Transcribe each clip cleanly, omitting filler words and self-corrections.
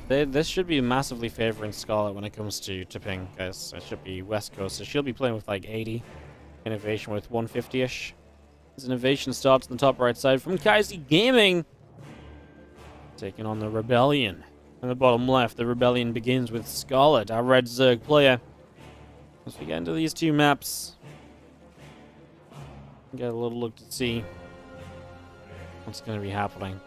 This should be massively favoring Scarlett when it comes to ping, guys. It should be West Coast, so she'll be playing with like 80. INnoVation with 150-ish. As INnoVation starts on the top right side from Kaizi Gaming. Taking on the Rebellion. In the bottom left, the Rebellion begins with Scarlett, our red Zerg player. As we get into these two maps, get a little look to see what's going to be happening.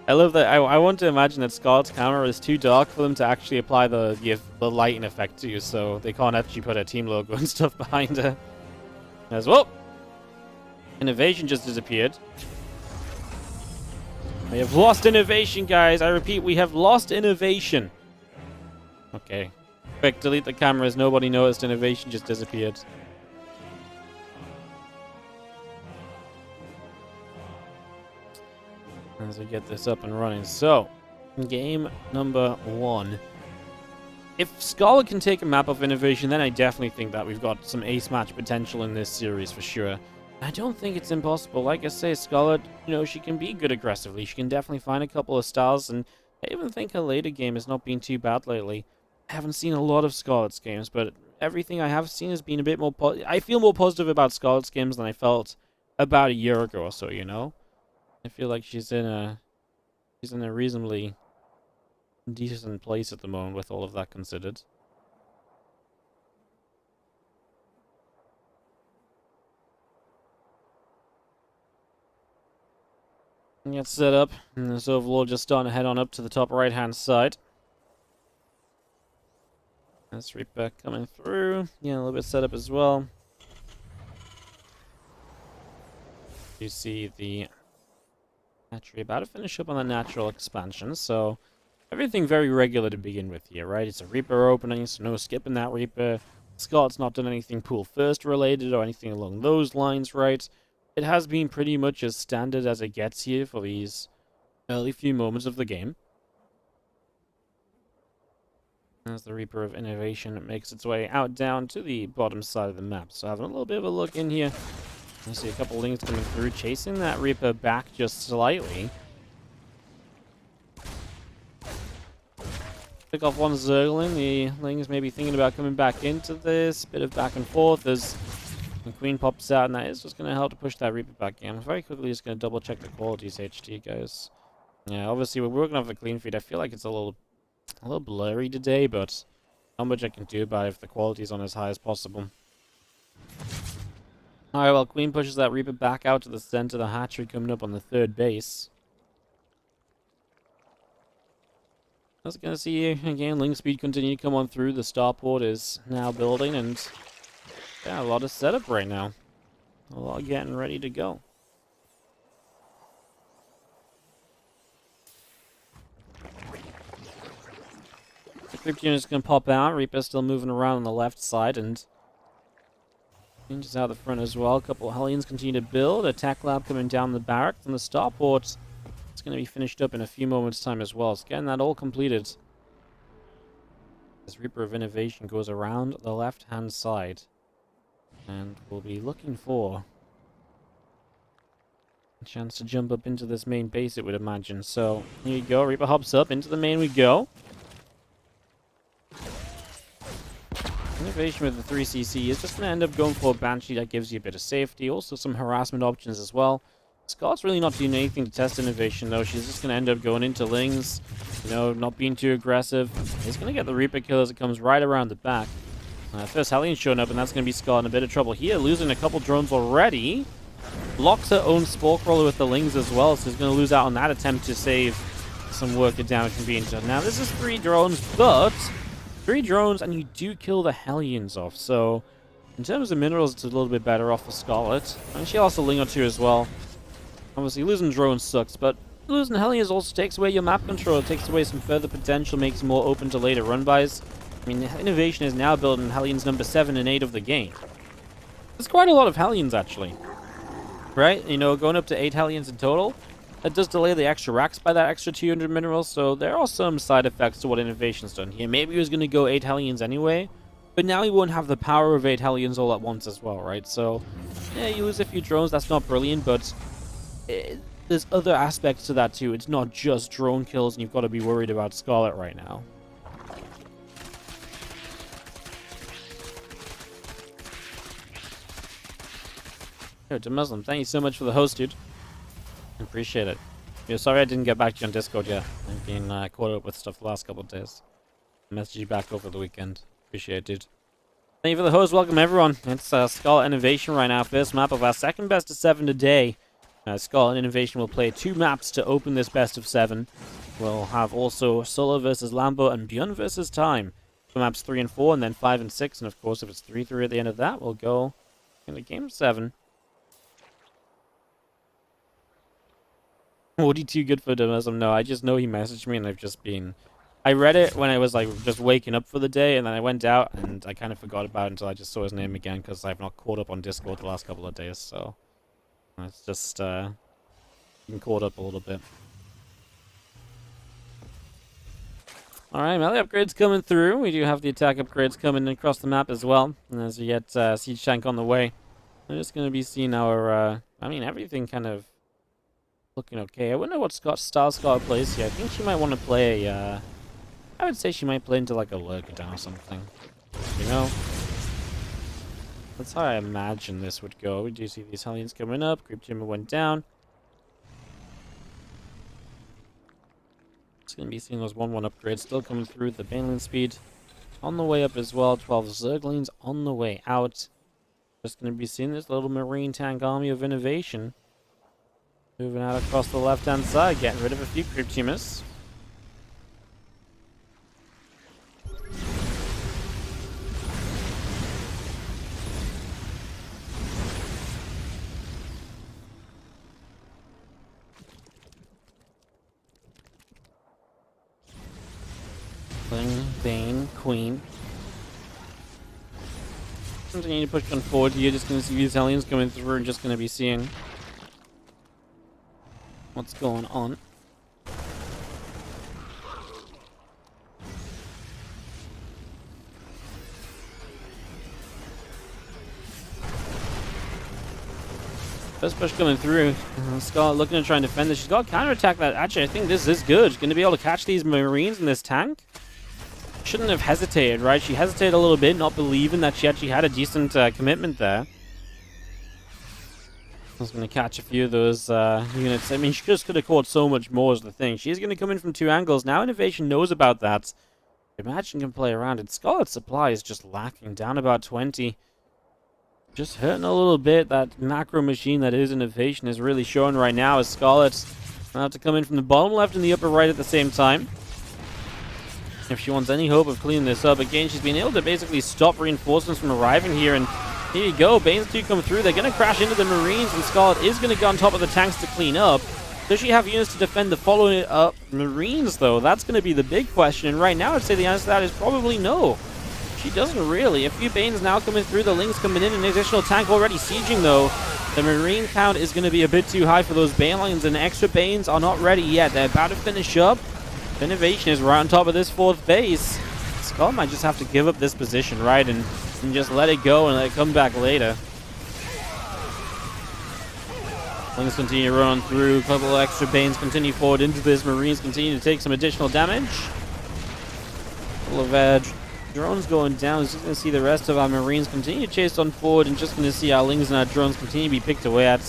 I love that. I want to imagine that Scarlett's camera is too dark for them to actually apply the lighting effect to, so they can't actually put a team logo and stuff behind her. As well, INnoVation just disappeared. We have lost INnoVation, guys. I repeat, we have lost INnoVation. Okay. Quick, delete the cameras. Nobody noticed INnoVation just disappeared. As we get this up and running. So, game number 1. If Scarlett can take a map of INnoVation, then I definitely think that we've got some ace match potential in this series for sure. I don't think it's impossible. Like I say, Scarlett, she can be good aggressively. She can definitely find a couple of stars, and I even think her later game has not been too bad lately. I haven't seen a lot of Scarlett's games, but everything I have seen has been a bit more I feel more positive about Scarlett's games than I felt about a year ago or so, I feel like she's in a reasonably decent place at the moment with all of that considered. Get set up, and this Overlord just starting to head on up to the top right-hand side. That's Reaper coming through. Yeah, a little bit set up as well. You see the hatchery about to finish up on the natural expansion, so everything very regular to begin with here, right? It's a Reaper opening, so no skipping that Reaper. Scott's not done anything pool first related or anything along those lines, right? It has been pretty much as standard as it gets here for these early few moments of the game. As the Reaper of INnoVation makes its way out down to the bottom side of the map. So having a little bit of a look in here. I see a couple lings coming through, chasing that Reaper back just slightly. Pick off one Zergling. The lings may be thinking about coming back into this. Bit of back and forth as the Queen pops out, and that is just going to help to push that Reaper back in. I'm very quickly just going to double check the qualities HT, guys. Yeah, obviously we're working off a clean feed. I feel like it's a little blurry today, but not much I can do about it if the quality's on as high as possible. Alright, well, Queen pushes that Reaper back out to the center. The hatchery coming up on the third base. I was going to see, again, link speed continue to come on through. The starport is now building, and yeah, a lot of setup right now. A lot getting ready to go. The Crypt unit's going to pop out. Reaper's still moving around on the left side, and Ninja's out the front as well. A couple of Hellions continue to build. Attack lab coming down the barracks, and the starport is going to be finished up in a few moments' time as well. It's getting that all completed. This Reaper of INnoVation goes around the left-hand side, and we'll be looking for a chance to jump up into this main base, it would imagine. So here you go. Reaper hops up into the main. We go. INnoVation with the 3cc is just going to end up going for a Banshee. That gives you a bit of safety. Also some harassment options as well. Scott's really not doing anything to test INnoVation, though. She's just going to end up going into Lings. Not being too aggressive. He's going to get the Reaper kill as it comes right around the back. First Hellion showing up, and that's going to be Scott in a bit of trouble here. Losing a couple drones already. Blocks her own Spore Crawler with the Lings as well, so he's going to lose out on that attempt to save some worker damage from being done. Now, this is 3 drones, but 3 drones, and you do kill the Hellions off. So, in terms of minerals, it's a little bit better off for Scarlett. And she lost a Ling or 2 as well. Obviously, losing drones sucks, but losing Hellions also takes away your map control. It takes away some further potential, makes it more open to later run-bys. I mean, INnoVation is now building Hellions number 7 and 8 of the game. There's quite a lot of Hellions, actually. Right? Going up to 8 Hellions in total. That does delay the extra racks by that extra 200 minerals, so there are some side effects to what INnoVation's done here. Maybe he was going to go 8 Hellions anyway, but now he won't have the power of 8 Hellions all at once as well, right? So, yeah, you lose a few drones, that's not brilliant, but there's other aspects to that too. It's not just drone kills and you've got to be worried about Scarlett right now. Yo, to Muslim, thank you so much for the host, dude. Appreciate it. Yo, sorry I didn't get back to you on Discord yet. I've been caught up with stuff the last couple of days. Message you back over the weekend. Appreciate it, dude. Thank you for the host. Welcome, everyone. It's Scarlett INnoVation right now. First map of our second best of 7 today. Scarlett INnoVation will play 2 maps to open this best of 7. We'll have also Solo versus Lambo and ByuN versus Time for maps 3 and 4, and then 5 and 6. And of course, if it's 3-3 at the end of that, we'll go into game 7. WardiTV good for Demism? No, I just know he messaged me and I've just been... I read it when I was like just waking up for the day, and then I went out and I kind of forgot about it until I just saw his name again because I've not caught up on Discord the last couple of days, so... It's just been caught up a little bit. Alright, melee upgrades coming through. We do have the attack upgrades coming across the map as well. And as we get Siege Tank on the way, we're just going to be seeing our... I mean, everything kind of looking okay. I wonder what style Scarlett plays here. I think she might want to play a... I would say she might play into like a lurker down or something. You know? That's how I imagine this would go. We do see these Hellions coming up. Creep Timber went down. It's going to be seeing those 1-1 upgrades still coming through. The Baneling speed on the way up as well. 12 Zerglings on the way out. Just going to be seeing this little Marine tank army of INnoVation moving out across the left-hand side, getting rid of a few Creep Teamers. Bane, Queen. Continue to push on forward. You're just going to see these Hellions coming through and just going to be seeing what's going on. First push coming through. Scarlett looking to try and defend this. She's got a counterattack that actually I think this is good. She's going to be able to catch these Marines in this tank. Shouldn't have hesitated, right? She hesitated a little bit, not believing that she actually had a decent commitment there. I was going to catch a few of those units. I mean, she just could have caught so much more is the thing. She's going to come in from 2 angles. Now INnoVation knows about that. Imagine can play around it. Scarlett's supply is just lacking down about 20. Just hurting a little bit. That macro machine that is INnoVation is really showing right now as Scarlett's going to have to come in from the bottom left and the upper right at the same time. If she wants any hope of cleaning this up, again, she's been able to basically stop reinforcements from arriving here, and here you go, Banes do come through, they're going to crash into the Marines, and Scarlett is going to go on top of the tanks to clean up. Does she have units to defend the following up Marines, though? That's going to be the big question, and right now I'd say the answer to that is probably no. She doesn't really. A few Banes now coming through, the Lings coming in, an additional tank already sieging, though. The Marine count is going to be a bit too high for those Banelings, and extra Banes are not ready yet. They're about to finish up. INnoVation is right on top of this 4th base. Scarlett might just have to give up this position, right, and just let it go and let it come back later. Lings continue to run on through. A couple of extra Banes continue forward into this. Marines continue to take some additional damage. Couple of drones going down. We're just going to see the rest of our Marines continue to chase on forward, and just going to see our Lings and our drones continue to be picked away at.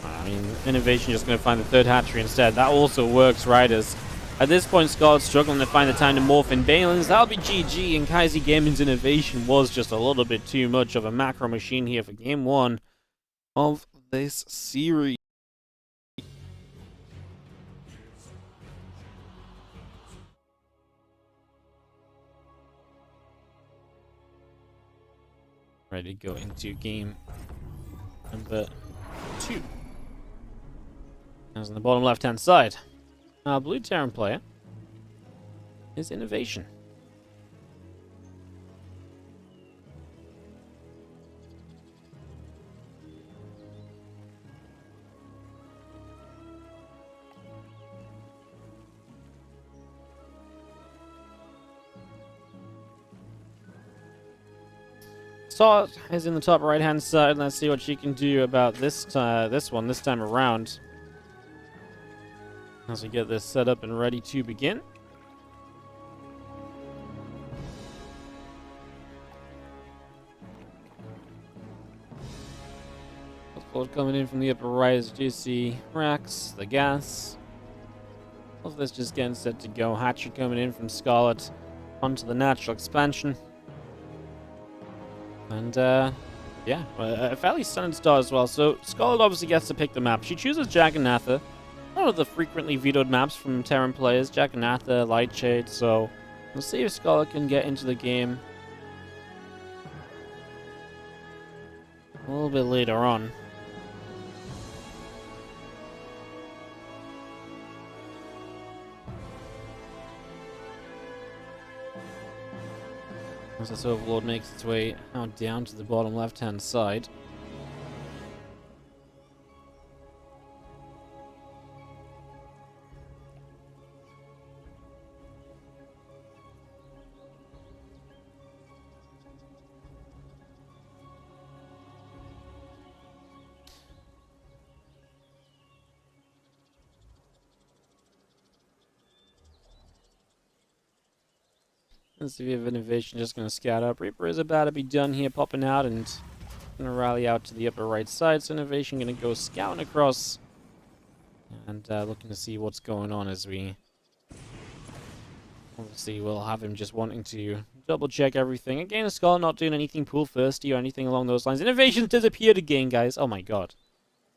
I mean, INnoVation just going to find the 3rd hatchery instead. That also works, right? As at this point, Scarlett's struggling to find the time to morph in Banelings. That'll be GG, and Kaizi Gaming's INnoVation was just a little bit too much of a macro machine here for game 1 of this series. Ready to go into game number 2. As on the bottom left-hand side, our blue Terran player is INnoVation. Todd is in the top right-hand side. Let's see what she can do about this time around. As we get this set up and ready to begin. Coming in from the upper right is juicy racks, the gas. All of this just getting set to go. Hatcher coming in from Scarlett onto the natural expansion. And yeah, a fairly stunning start as well. So Scarlett obviously gets to pick the map. She chooses Jagannatha, one of the frequently vetoed maps from Terran players. Jagannatha, Lightshade. So we'll see if Scarlett can get into the game a little bit later on. As this Overlord makes its way out down to the bottom left-hand side. Let's see if we have INnoVation just going to scout up. Reaper is about to be done here, popping out and going to rally out to the upper right side. So INnoVation going to go scouting across and looking to see what's going on as we obviously will have him just wanting to double check everything. Again, Scarlett not doing anything pool thirsty or anything along those lines. INnoVation's disappeared again, guys. Oh my god.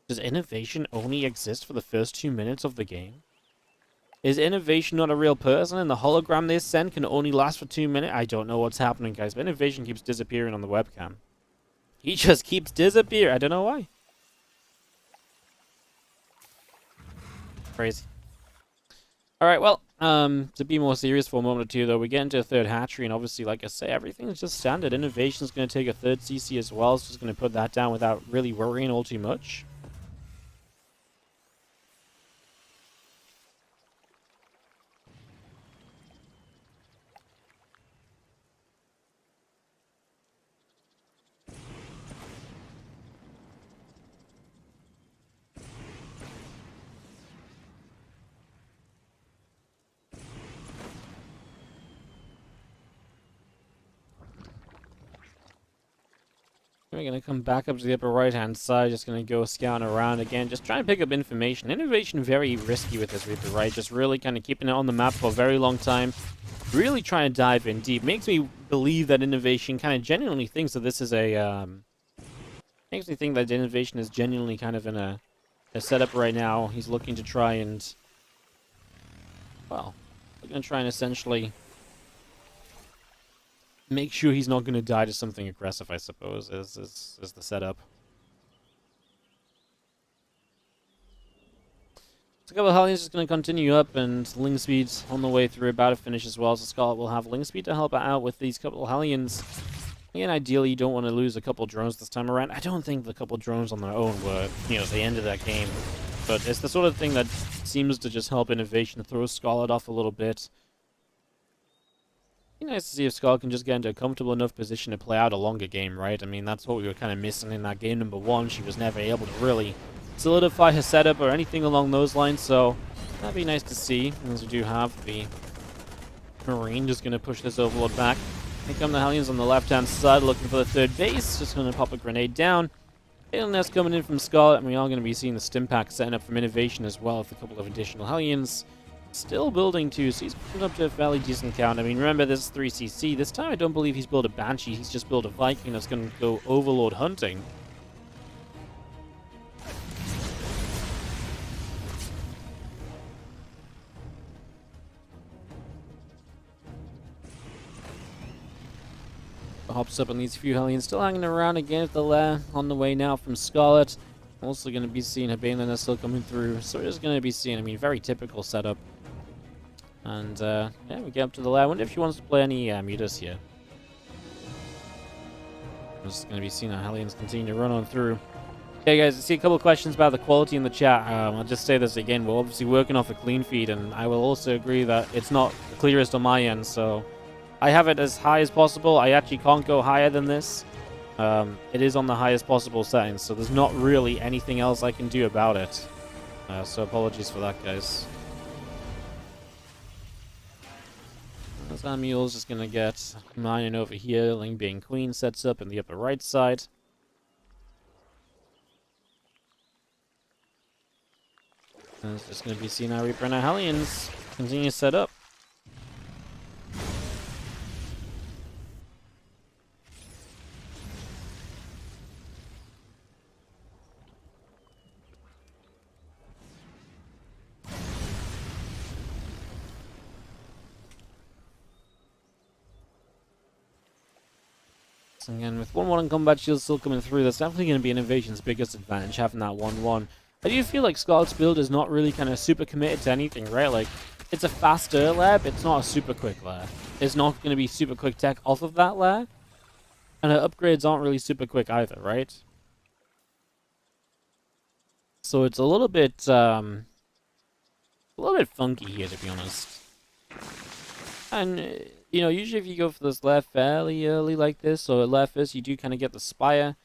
Does INnoVation only exist for the first 2 minutes of the game? Is INnoVation not a real person and the hologram they send can only last for 2 minutes? I don't know what's happening, guys, but INnoVation keeps disappearing on the webcam. He just keeps disappearing. I don't know why. Crazy. Alright, well, to be more serious for a moment or two, though, we get into a third hatchery, and obviously, like I say, everything's just standard. INnoVation's going to take a third CC as well, so just going to put that down without really worrying all too much. We're going to come back up to the upper right-hand side, just going to go scouting around again, just trying to pick up information. INnoVation very risky with this Reaper, right? Just really kind of keeping it on the map for a very long time. Really trying to dive in deep. Makes me believe that INnoVation kind of genuinely thinks that this is a... makes me think that INnoVation is genuinely kind of in a setup right now. He's looking to try and... well, looking to try and essentially... make sure he's not going to die to something aggressive, I suppose, is the setup. So a couple of Hellions just going to continue up, and Ling Speed's on the way through, about to finish as well, so Scarlett will have Ling Speed to help her out with these couple of Hellions. Again, ideally, you don't want to lose a couple drones this time around. I don't think the couple drones on their own were, you know, the end of that game. But it's the sort of thing that seems to just help INnoVation throw Scarlett off a little bit. Be nice to see if Scarlett can just get into a comfortable enough position to play out a longer game, right? I mean, that's what we were kind of missing in that game number 1. She was never able to really solidify her setup or anything along those lines, so that'd be nice to see. As we do have the Marine just going to push this Overlord back. Here come the Hellions on the left-hand side looking for the third base. Just going to pop a grenade down. Nest coming in from Scarlett, and we are going to be seeing the stim pack setting up from INnoVation as well with a couple of additional Hellions. Still building too, so he's putting up to a fairly decent count. I mean, remember, this is 3CC. This time I don't believe he's built a Banshee. He's just built a Viking that's going to go Overlord hunting. Hops up on these few Hellions, still hanging around again at the lair. On the way now from Scarlett. Also going to be seeing her Baneliner still coming through. So we're just going to be seeing, I mean, very typical setup. And, yeah, we get up to the lair. I wonder if she wants to play any mutas here. I'm just going to be seeing how Hellions continue to run on through. Okay, guys, I see a couple of questions about the quality in the chat. I'll just say this again. We're obviously working off a clean feed, and I will also agree that it's not the clearest on my end, so I have it as high as possible. I actually can't go higher than this. It is on the highest possible settings, so there's not really anything else I can do about it. So apologies for that, guys. Samuel's just gonna get mining over here. Ling being queen sets up in the upper right side. And it's just gonna be Sina Reaper and Hellions continue to set up. Again, with 1-1 in combat shield still coming through, that's definitely going to be INnoVation's biggest advantage, having that 1-1. I do feel like Scarlett's build is not really kind of super committed to anything, right? Like, it's a faster lair, but it's not a super quick lair. It's not going to be super quick tech off of that lair. And her upgrades aren't really super quick either, right? So it's a little bit funky here, to be honest. And you know, usually if you go for this lair fairly early like this, or lair first, you do kind of get the Spire.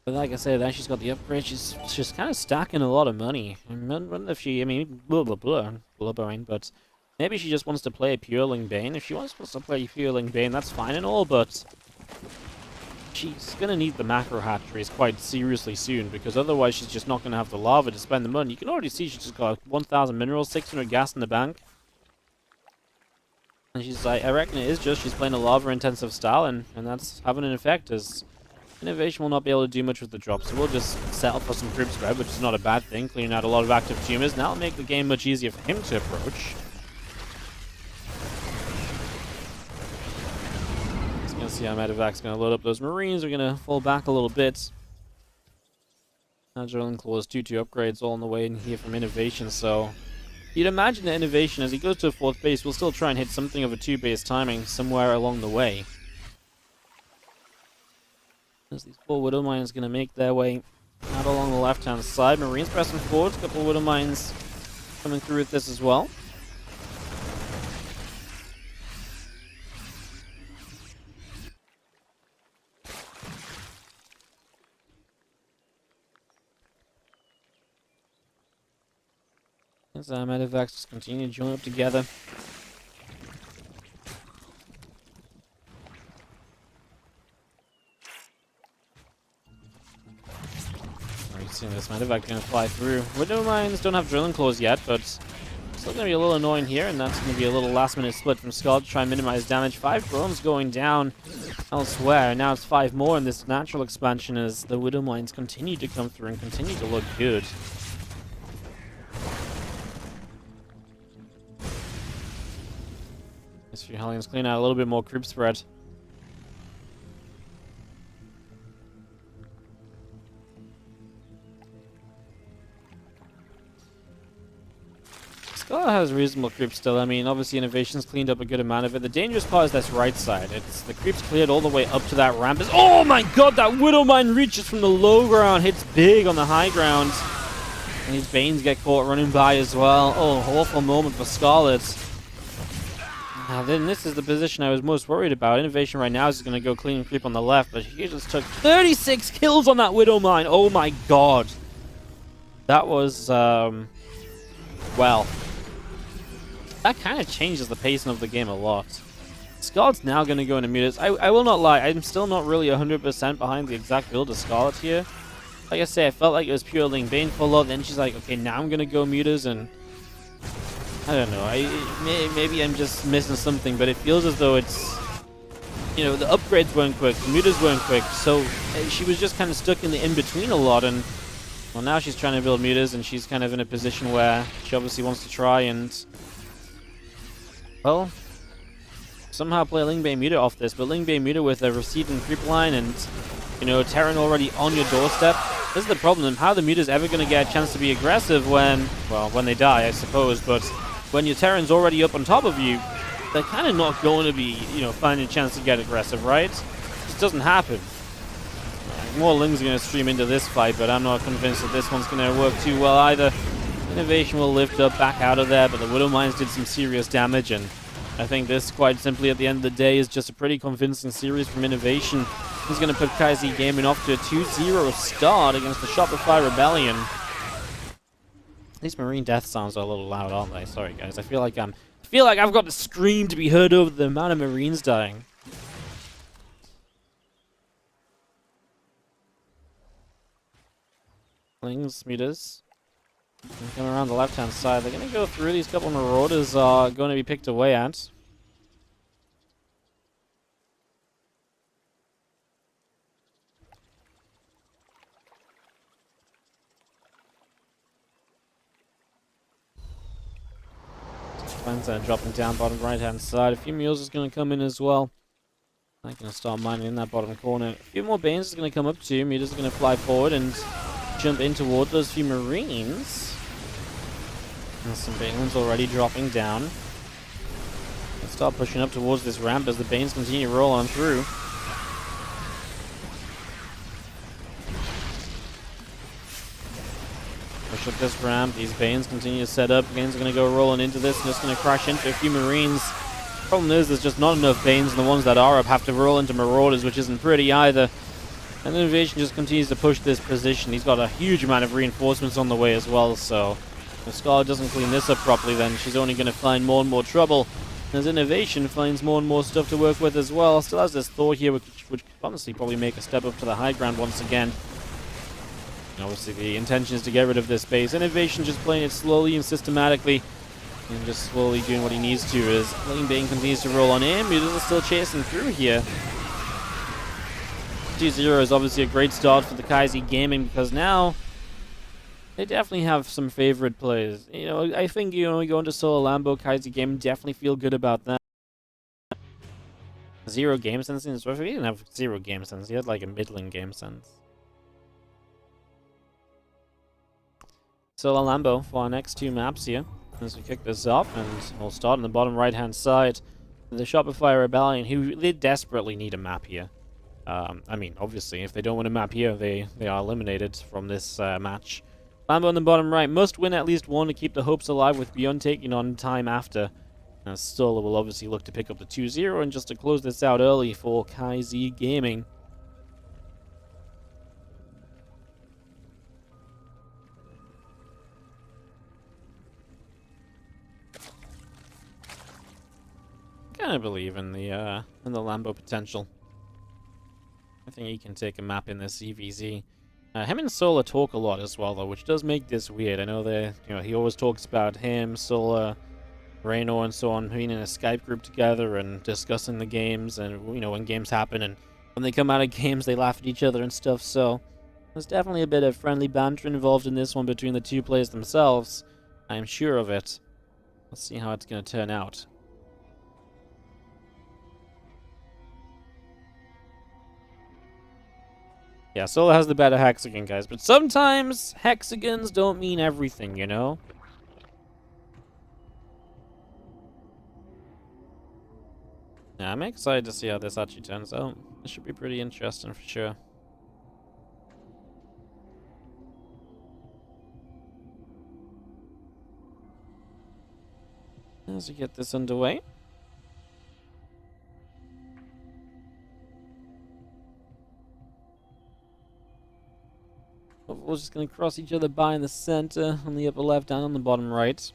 But like I said, then she's got the upgrade. She's just kind of stacking a lot of money. I wonder if she, I mean, blubbering, but maybe she just wants to play a pure Ling Bane. If she wants to play pure Ling Bane, that's fine and all, but she's going to need the macro hatcheries quite seriously soon, because otherwise she's just not going to have the lava to spend the money. You can already see she's just got 1,000 minerals, 600 gas in the bank. And she's like, I reckon it is just she's playing a lava-intensive style, and that's having an effect, as INnoVation will not be able to do much with the drop, so we'll just settle for some group spread, which is not a bad thing, cleaning out a lot of active tumors, and that'll make the game much easier for him to approach. Just gonna see how Medevac's gonna load up those Marines, are gonna fall back a little bit. Now Drilling Claws 2-2 upgrades all on the way in here from INnoVation, so you'd imagine that INnoVation, as he goes to a 4th base, will still try and hit something of a 2-base timing somewhere along the way. As these 4 Widow Mines going to make their way out along the left-hand side. Marines pressing forward, a couple of Widow Mines coming through with this as well. As Medevacs just continue to join up together. Seeing this Medevac going to fly through. Widow Mines don't have Drilling Claws yet, but still going to be a little annoying here, and that's going to be a little last-minute split from Scarlett to try and minimize damage. 5 drones going down elsewhere, and now it's 5 more in this natural expansion as the Widow Mines continue to come through and continue to look good. This few Hellions clean out a little bit more creep spread. Scarlett has reasonable creep still. I mean, obviously INnoVation's cleaned up a good amount of it. The dangerous part is this right side. It's the creep's cleared all the way up to that ramp. Oh my god, that Widow Mine reaches from the low ground, hits big on the high ground. And these Banes get caught running by as well. Oh, awful moment for Scarlett. Now then, this is the position I was most worried about. INnoVation right now is going to go clean and creep on the left, but he just took 36 kills on that Widow Mine. Oh my god. That was, well, that kind of changes the pacing of the game a lot. Scarlett's now going to go into mutas. I will not lie, I'm still not really 100% behind the exact build of Scarlett here. Like I say, I felt like it was pure Ling Bane for a lot, then she's like, okay, now I'm going to go mutas, and I don't know, maybe I'm just missing something, but it feels as though it's, you know, the upgrades weren't quick, the mutas weren't quick, so she was just kind of stuck in the in-between a lot, and well, now she's trying to build mutas, and she's kind of in a position where she obviously wants to try and, well, somehow play Ling Bane muta off this, but Ling Bane muta with a receding creep line and, you know, Terran already on your doorstep. This is the problem. How the muta's ever going to get a chance to be aggressive when, well, when they die, I suppose, but when your Terran's already up on top of you, they're kind of not going to be, you know, finding a chance to get aggressive, right? It just doesn't happen. More Lings are going to stream into this fight, but I'm not convinced that this one's going to work too well either. INnoVation will lift up back out of there, but the Widow Mines did some serious damage, and I think this, quite simply, at the end of the day, is just a pretty convincing series from INnoVation. is going to put Kaizi Gaming off to a 2-0 start against the Shopify Rebellion. These marine death sounds are a little loud, aren't they? Sorry, guys. I feel like I've got to scream to be heard over the amount of marines dying. Lings, meters. Come around the left-hand side. They're going to go through. These couple of marauders are going to be picked away at. Plans are dropping down bottom right-hand side. A few mules is going to come in as well. I'm going to start mining in that bottom corner. A few more Banes is going to come up too. Meters are going to fly forward and jump in toward those few marines. And some Banelands already dropping down. Let's start pushing up towards this ramp as the Banes continue to roll on through. Push up this ramp. These Banes continue to set up. Banes are going to go rolling into this and just going to crash into a few marines. Problem is, there's just not enough Banes, and the ones that are up have to roll into marauders, which isn't pretty either. And INnoVation just continues to push this position. He's got a huge amount of reinforcements on the way as well, so if Scarlett doesn't clean this up properly, then she's only going to find more and more trouble. As INnoVation finds more and more stuff to work with as well. Still has this Thor here, which would honestly probably make a step up to the high ground once again. And obviously the intention is to get rid of this base. INnoVation just playing it slowly and systematically, and just slowly doing what he needs to as Lane Bane continues to roll on in. Mutas are still chasing through here. 2-0 is obviously a great start for the Kaizi Gaming because now they definitely have some favorite plays. You know, I think, you know, we go into solo Lambo, Kaizi Gaming, definitely feel good about that. 0 game sense in his He didn't have 0 game sense, he had like a middling game sense. Solo Lambo for our next 2 maps here. As we kick this off, and we'll start on the bottom right-hand side. The Shopify Rebellion, who they desperately need a map here. I mean, obviously, if they don't win a map here, they are eliminated from this match. Lambo on the bottom right must win at least one to keep the hopes alive, with ByuN taking on Time after. Stola will obviously look to pick up the 2-0, and just to close this out early for Kaizi Gaming. I believe in the Lambo potential. I think he can take a map in this EVZ. Him and Sola talk a lot as well, though, which does make this weird. I know they, you know, he always talks about him, Sola, Reno, and so on being in a Skype group together and discussing the games, and you know, when games happen, and when they come out of games, they laugh at each other and stuff. So there's definitely a bit of friendly banter involved in this one between the 2 players themselves. I'm sure of it. Let's see how it's going to turn out. Yeah, Sola has the better hexagon, guys, but sometimes hexagons don't mean everything, you know? Yeah, I'm excited to see how this actually turns out. This should be pretty interesting for sure. As we get this underway. We're just going to cross each other by in the center, on the upper left and on the bottom right.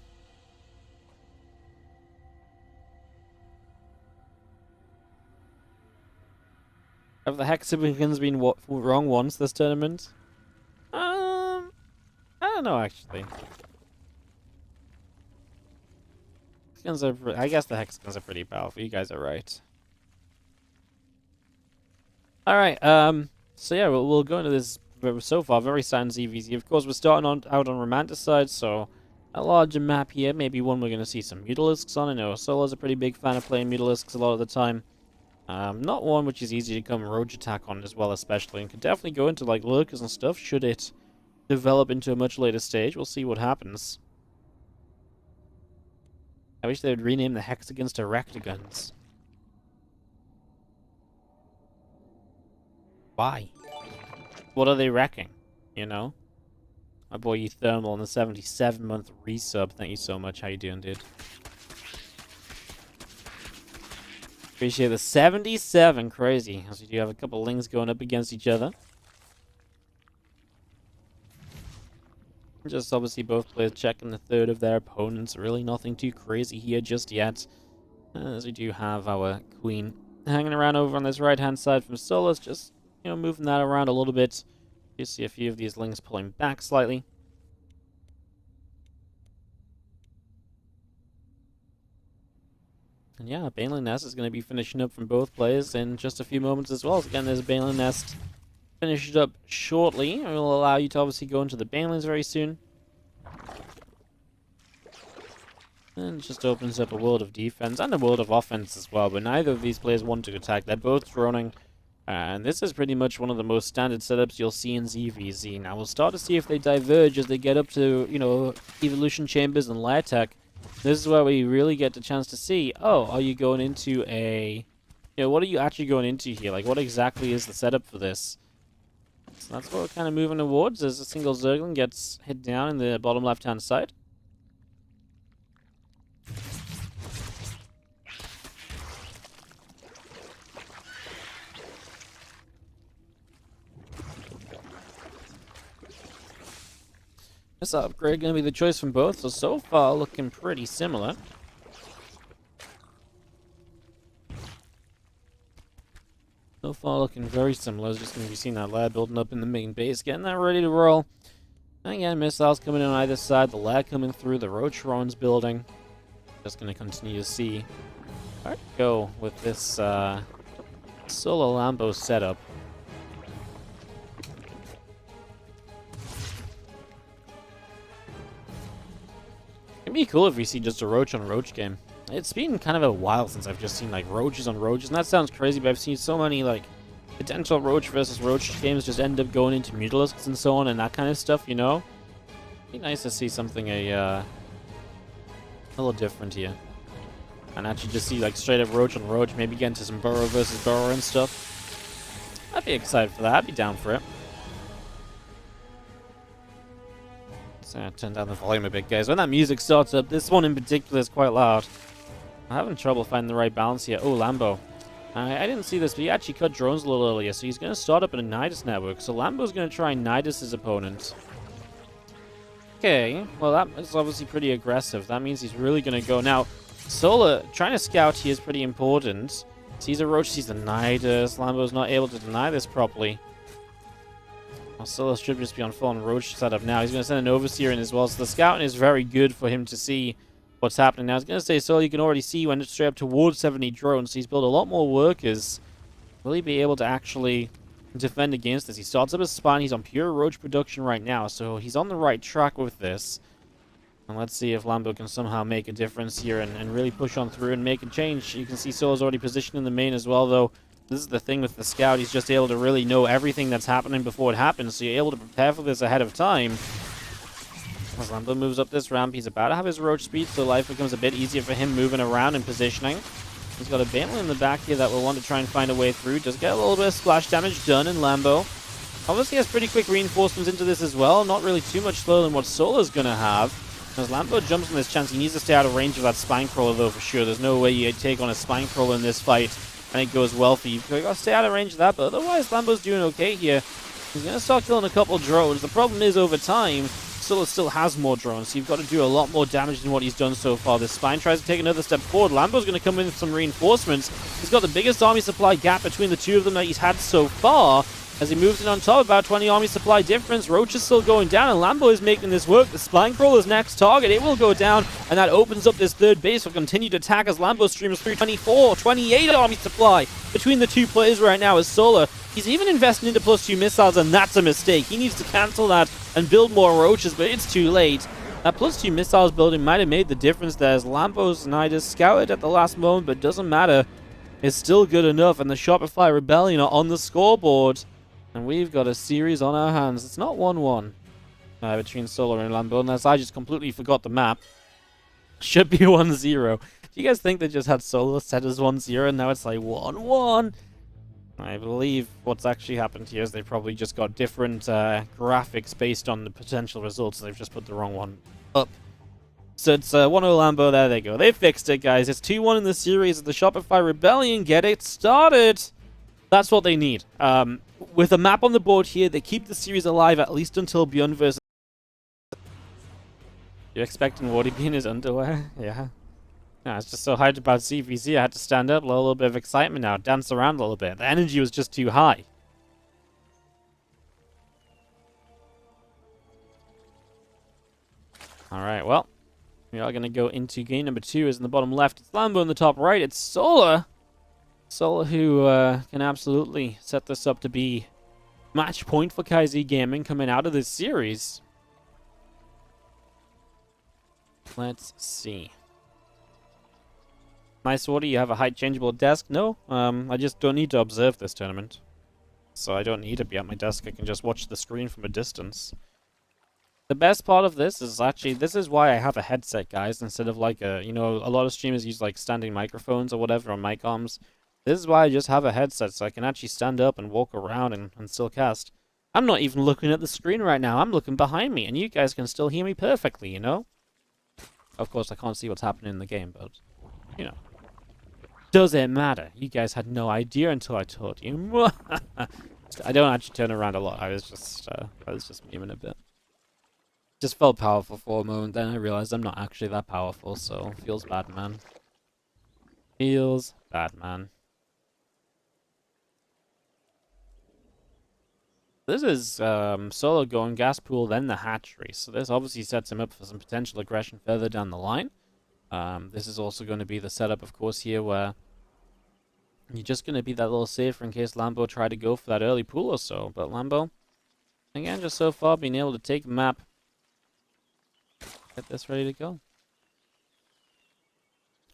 Have the hexagons been wrong once this tournament? I don't know, actually. I guess the hexagons are pretty powerful. You guys are right. Alright, so yeah, we'll go into this so far very standard EVZ. Of course, we're starting out on Romanticide, so a larger map here. Maybe one we're going to see some Mutalisks on. I know Solo's a pretty big fan of playing Mutalisks a lot of the time. Not one which is easy to come roach attack on as well, especially, and could definitely go into like lurkers and stuff should it develop into a much later stage. We'll see what happens. I wish they would rename the hexagons to rectagons. Why? What are they wrecking? You know? My boy Thermal on the 77-month resub. Thank you so much. How you doing, dude? Appreciate the 77. Crazy. As we do have a couple lings going up against each other. Just obviously both players checking the third of their opponents. Really nothing too crazy here just yet. As we do have our queen hanging around over on this right-hand side from Solas. Just, moving that around a little bit. You see a few of these lings pulling back slightly. And yeah, Baneling Nest is going to be finishing up from both players in just a few moments as well. So again, there's Baneling Nest finished up shortly. It will allow you to obviously go into the Banelings very soon. And it just opens up a world of defense and a world of offense as well. But neither of these players want to attack. They're both droning. And this is pretty much one of the most standard setups you'll see in ZVZ. Now we'll start to see if they diverge as they get up to, Evolution Chambers and Lair Tech. This is where we really get the chance to see, are you going into a... what are you actually going into here? Like, what exactly is the setup for this? So that's what we're kind of moving towards, as a single Zergling gets hit down in the bottom left-hand side. This upgrade going to be the choice from both, so far looking pretty similar. So far looking very similar. Just going to be seeing that lair building up in the main base, getting that ready to roll. And again, missiles coming in on either side, the lair coming through, the Rocheron's building. Just going to continue to see how it go with this solo Lambo setup. It'd be cool if we see just a Roach on Roach game. It's been kind of a while since I've just seen like Roaches on Roaches, and that sounds crazy, but I've seen so many like potential Roach versus Roach games just end up going into Mutalisks and so on and that kind of stuff, It'd be nice to see something a little different here. And actually just see like straight up Roach on Roach, maybe get into some Burrow versus Burrow and stuff. I'd be excited for that, I'd be down for it. So turn down the volume a bit, guys. When that music starts up, this one in particular is quite loud. I'm having trouble finding the right balance here. Oh, Lambo. I didn't see this, but he actually cut drones a little earlier, so he's going to start up in a Nidus network. So Lambo's going to try Nidus his opponent. Okay, well that is obviously pretty aggressive. That means he's really going to go. Now, Sola trying to scout here is pretty important. Sees a Roach, sees the Nidus. Lambo's not able to deny this properly. Sola should just be on full-on Roach setup now. He's going to send an Overseer in as well, so the scouting is very good for him to see what's happening. Now, I was going to say, Sola, you can already see when it's straight up towards 70 drones, so he's built a lot more workers. Will he be able to actually defend against this? He starts up his spawn. He's on pure Roach production right now, so he's on the right track with this. And let's see if Lambo can somehow make a difference here and really push on through and make a change. You can see Sola's already positioned in the main as well, though. This is the thing with the scout, he's just able to really know everything that's happening before it happens, so you're able to prepare for this ahead of time. As Lambo moves up this ramp, he's about to have his Roach speed, so life becomes a bit easier for him moving around and positioning. He's got a Bantle in the back here that will want to try and find a way through. Does get a little bit of splash damage done in Lambo. Obviously has pretty quick reinforcements into this as well, not really too much slower than what Sola's going to have. As Lambo jumps on this chance, he needs to stay out of range of that Spine Crawler though for sure. There's no way you take on a Spine Crawler in this fight and it goes well for you. You've got to stay out of range of that, but otherwise Lambo's doing okay here. He's going to start killing a couple drones. The problem is over time, Sola still has more drones, so you've got to do a lot more damage than what he's done so far. This Spine tries to take another step forward. Lambo's going to come in with some reinforcements. He's got the biggest army supply gap between the two of them that he's had so far. As he moves in on top, about 20 army supply difference. Roach is still going down, and Lambo is making this work. The Spine Crawler's next target. It will go down, and that opens up this third base for continued attack as Lambo streams through 24, 28 army supply between the two players right now as Sola. He's even investing into +2 missiles, and that's a mistake. He needs to cancel that and build more Roaches, but it's too late. That +2 missiles building might have made the difference there as Lambo's Nidus scouted at the last moment, but doesn't matter. It's still good enough, and the Shopify Rebellion are on the scoreboard. And we've got a series on our hands. It's not 1-1 between Sola and Lambo, unless I just completely forgot the map. Should be 1-0. Do you guys think they just had Sola set as 1-0 and now it's like 1-1? I believe what's actually happened here is they probably just got different graphics based on the potential results. They've just put the wrong one up. So it's 1-0 Lambo. There they go. They fixed it, guys. It's 2-1 in the series. The Shopify Rebellion get it started. That's what they need. With a map on the board here, they keep the series alive at least until ByuN versus... You're expecting WardiTV in his underwear? Yeah. No, I was just so hyped about CVC, I had to stand up, a little bit of excitement now, dance around a little bit. The energy was just too high. Alright, well, we are going to go into game number 2. Is in the bottom left. It's Lambo in the top right. It's Solar. Solar who can absolutely set this up to be match point for Kaizi Gaming coming out of this series. Let's see. Nice order. You have a height changeable desk. No, I just don't need to observe this tournament. So I don't need to be at my desk. I can just watch the screen from a distance. The best part of this is actually, this is why I have a headset, guys, instead of like a, you know, a lot of streamers use like standing microphones or whatever on mic arms. This is why I just have a headset, so I can actually stand up and walk around and still cast. I'm not even looking at the screen right now. I'm looking behind me, and you guys can still hear me perfectly, you know? Of course, I can't see what's happening in the game, but, you know. Does it matter? You guys had no idea until I told you. I don't actually turn around a lot. I was just memeing a bit. Just felt powerful for a moment, then I realized I'm not actually that powerful, so feels bad, man. Feels bad, man. This is Solo going gas pool, then the hatchery. So this obviously sets him up for some potential aggression further down the line. This is also going to be the setup, of course, here where you're just going to be that little safer in case Lambo try to go for that early pool or so. But Lambo, again, just so far being able to take the map. Get this ready to go.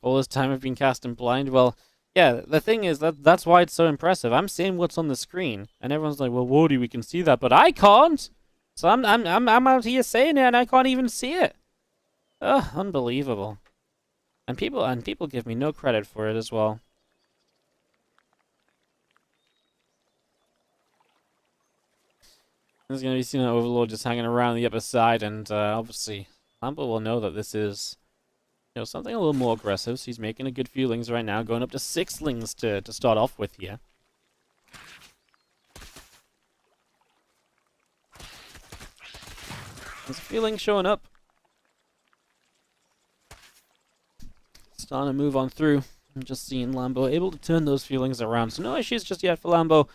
All this time I've been casting blind. Well, yeah, the thing is that's why it's so impressive. I'm seeing what's on the screen, and everyone's like, "Well, Wardy, we can see that," but I can't. So I'm out here saying it, and I can't even see it. Ugh, unbelievable. And people give me no credit for it as well. There's gonna be seen an Overlord just hanging around the upper side, and obviously Lambo will know that this is, you know, something a little more aggressive. So he's making a good few lings right now, going up to 6 lings to start off with here. There's a few lings showing up. Starting to move on through. I'm just seeing Lambo able to turn those feelings around. So no issues just yet for Lambo.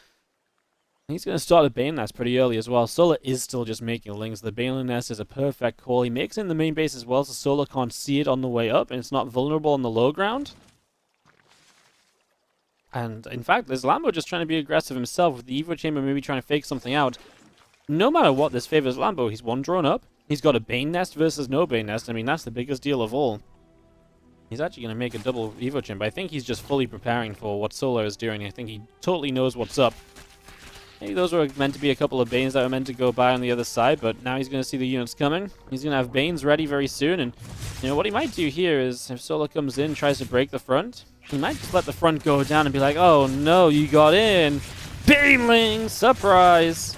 He's going to start a Bane Nest pretty early as well. Solar is still just making lings. The Bane Nest is a perfect call. He makes it in the main base as well, so Solar can't see it on the way up, and it's not vulnerable on the low ground. And in fact, there's Lambo just trying to be aggressive himself with the Evo Chamber, maybe trying to fake something out. No matter what, this favors Lambo. He's one drone up. He's got a Bane Nest versus no Bane Nest. I mean, that's the biggest deal of all. He's actually going to make a double Evo Chamber. I think he's just fully preparing for what Solar is doing. I think he totally knows what's up. Maybe those were meant to be a couple of Banes that were meant to go by on the other side, but now he's going to see the units coming. He's going to have Banes ready very soon, and you know what he might do here is, if Solar comes in, tries to break the front, he might just let the front go down and be like, oh no, you got in! Baneling! Surprise!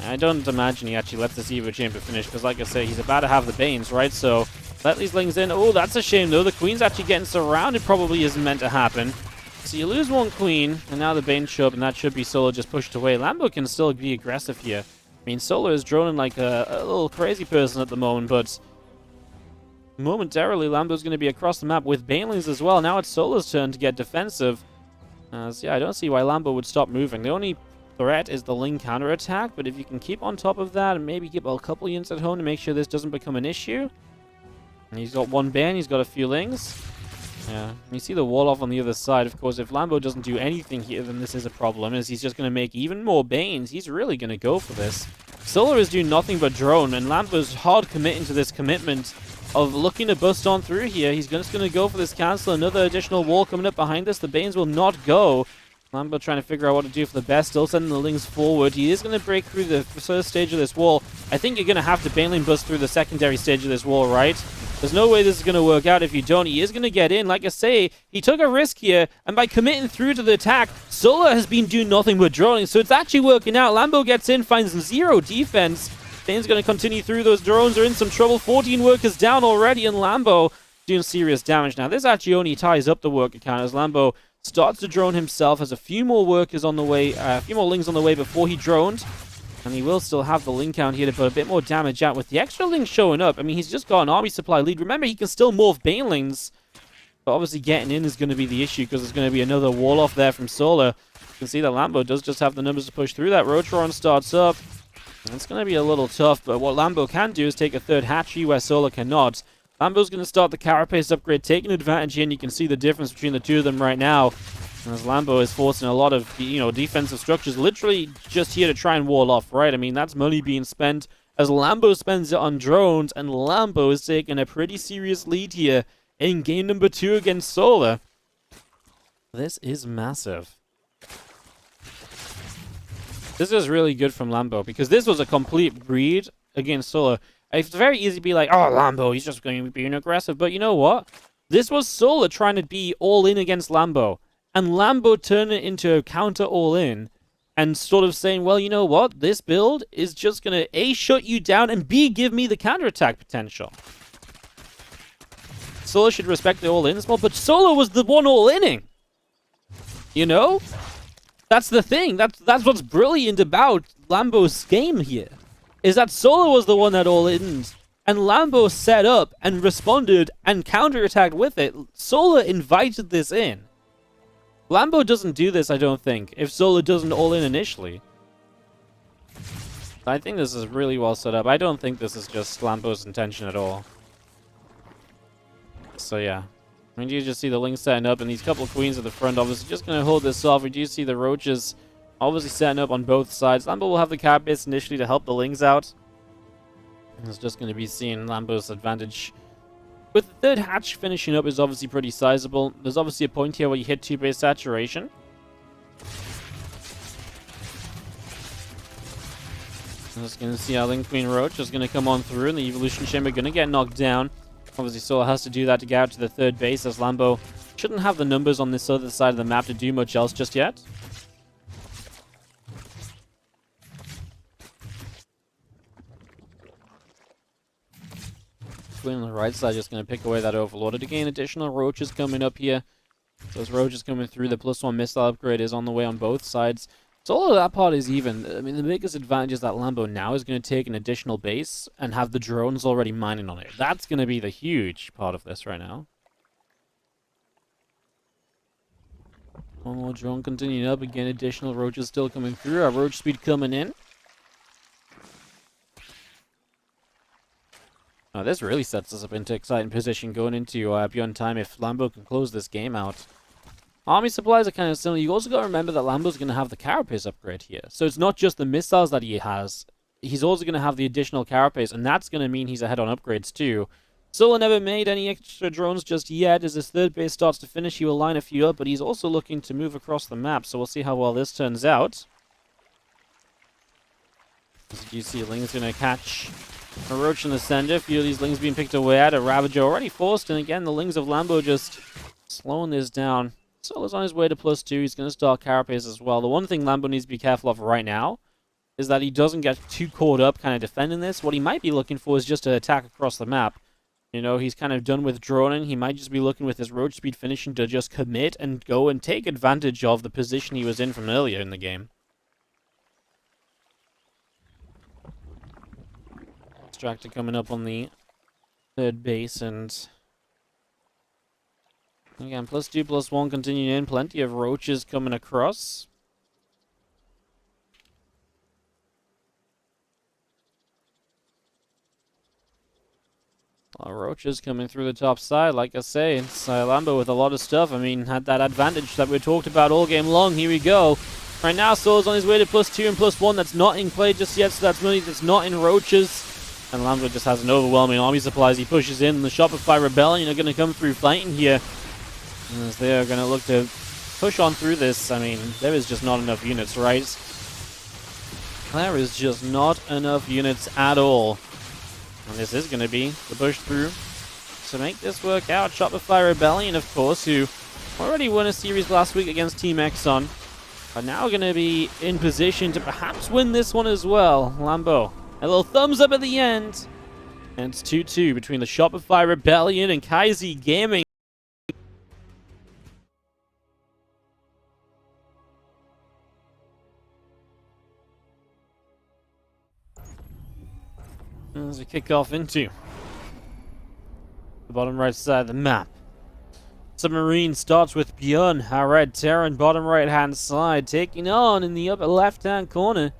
I don't imagine he actually lets this Evo Chamber finish, because like I say, he's about to have the Banes, right? So, let these lings in. Oh, that's a shame though. The Queen's actually getting surrounded, probably isn't meant to happen. So you lose one Queen, and now the Banes show up, and that should be Solar just pushed away. Lambo can still be aggressive here. I mean, Solar is droning like a little crazy person at the moment, but momentarily Lambo's going to be across the map with Banelings as well. Now it's Solar's turn to get defensive. So yeah, I don't see why Lambo would stop moving. The only threat is the Ling counterattack, but if you can keep on top of that and maybe keep a couple units at home to make sure this doesn't become an issue. And he's got one Bane, he's got a few Lings. Yeah, you see the wall off on the other side. Of course, if Lambo doesn't do anything here, then this is a problem, as he's just going to make even more Banes. He's really going to go for this. Solar is doing nothing but drone, and Lambo's hard committing to this commitment of looking to bust on through here. He's just going to go for this cancel. Another additional wall coming up behind us. The Banes will not go. Lambo trying to figure out what to do for the best. Still sending the Lings forward. He is going to break through the first stage of this wall. I think you're going to have to Baneling bust through the secondary stage of this wall, right? There's no way this is going to work out if you don't. He is going to get in. Like I say, he took a risk here, and by committing through to the attack, Solar has been doing nothing but droning, so it's actually working out. Lambo gets in, finds 0 defense. Pain's going to continue through. Those drones are in some trouble. 14 workers down already, and Lambo doing serious damage. Now, this actually only ties up the worker count as Lambo starts to drone himself, has a few more workers on the way, a few more lings on the way before he droned. And he will still have the ling count here to put a bit more damage out. With the extra lings showing up, I mean, he's just got an army supply lead. Remember, he can still morph banelings. But obviously getting in is going to be the issue because there's going to be another wall off there from Solar. You can see that Lambo does just have the numbers to push through. That Rotron starts up. And it's going to be a little tough, but what Lambo can do is take a third hatchery where Solar cannot. Lambo's going to start the carapace upgrade, taking advantage here, and you can see the difference between the two of them right now. As Lambo is forcing a lot of, defensive structures literally just here to try and wall off, right? I mean, that's money being spent as Lambo spends it on drones, and Lambo is taking a pretty serious lead here in game number 2 against Solar. This is massive. This is really good from Lambo because this was a complete read against Solar. It's very easy to be like, oh, Lambo, he's just going to be being aggressive. But you know what? This was Solar trying to be all in against Lambo. And Lambo turned it into a counter all in and sort of saying, well, you know what? This build is just going to A, shut you down, and B, give me the counterattack potential. Solar should respect the all in as well, but Solar was the one all inning. You know? That's the thing. That's what's brilliant about Lambo's game here. Is that Solar was the one that all in, and Lambo set up and responded and counterattacked with it. Solar invited this in. Lambo doesn't do this, I don't think, if Solar doesn't all in initially. I think this is really well set up. I don't think this is just Lambo's intention at all. So yeah. I mean, you just see the lings setting up, and these couple of queens at the front, obviously just going to hold this off. We do see the roaches obviously setting up on both sides. Lambo will have the carapace initially to help the lings out. And it's just going to be seeing Lambo's advantage. With the third hatch finishing up is obviously pretty sizable. There's obviously a point here where you hit 2-base saturation. I'm just going to see how Ling Queen Roach is going to come on through, and the Evolution Chamber going to get knocked down. Obviously, Solar has to do that to get out to the third base, as Lambo shouldn't have the numbers on this other side of the map to do much else just yet. Queen on the right side just going to pick away that Overlord to gain additional roaches coming up here. Those roaches coming through. The +1 missile upgrade is on the way on both sides. So all of that part is even. I mean, the biggest advantage is that Lambo now is going to take an additional base and have the drones already mining on it. That's going to be the huge part of this right now. One more drone continuing up. Again, additional roaches still coming through. Our roach speed coming in. Oh, this really sets us up into exciting position going into ByuN Time if Lambo can close this game out. Army supplies are kind of similar. You also got to remember that Lambo's going to have the carapace upgrade here. So it's not just the missiles that he has. He's also going to have the additional carapace, and that's going to mean he's ahead on upgrades too. Solar never made any extra drones just yet. As his third base starts to finish, he will line a few up, but he's also looking to move across the map, so we'll see how well this turns out. As you see, Ling's going to catch a roach in the center. A few of these lings being picked away at. A Ravager already forced, and again, the lings of Lambo just slowing this down. Solar's on his way to +2. He's going to start carapace as well. The one thing Lambo needs to be careful of right now is that he doesn't get too caught up kind of defending this. What he might be looking for is just to attack across the map. You know, he's kind of done with droning. He might just be looking with his roach speed finishing to just commit and go and take advantage of the position he was in from earlier in the game. Extractor coming up on the third base, and again, +2, +1 continuing in. Plenty of roaches coming across. Roaches coming through the top side, like I say. It's Lambo with a lot of stuff. I mean, had that advantage that we talked about all game long. Here we go. Right now, Solar's on his way to +2 and +1. That's not in play just yet, so that's money that's not in roaches. And Lambo just has an overwhelming army supplies. He pushes in. The Shopify Rebellion are going to come through fighting here. As they are going to look to push on through this. I mean, there is just not enough units, right? There is just not enough units at all. And this is going to be the push through to make this work out. Shopify Rebellion, of course, who already won a series last week against Team Exxon, are now going to be in position to perhaps win this one as well. Lambo A little thumbs up at the end. And it's 2-2 between the Shopify Rebellion and Kaizi Gaming. As we kick off into the bottom right side of the map. Submarine starts with ByuN, our red Terran, bottom right hand side, taking on in the upper left hand corner.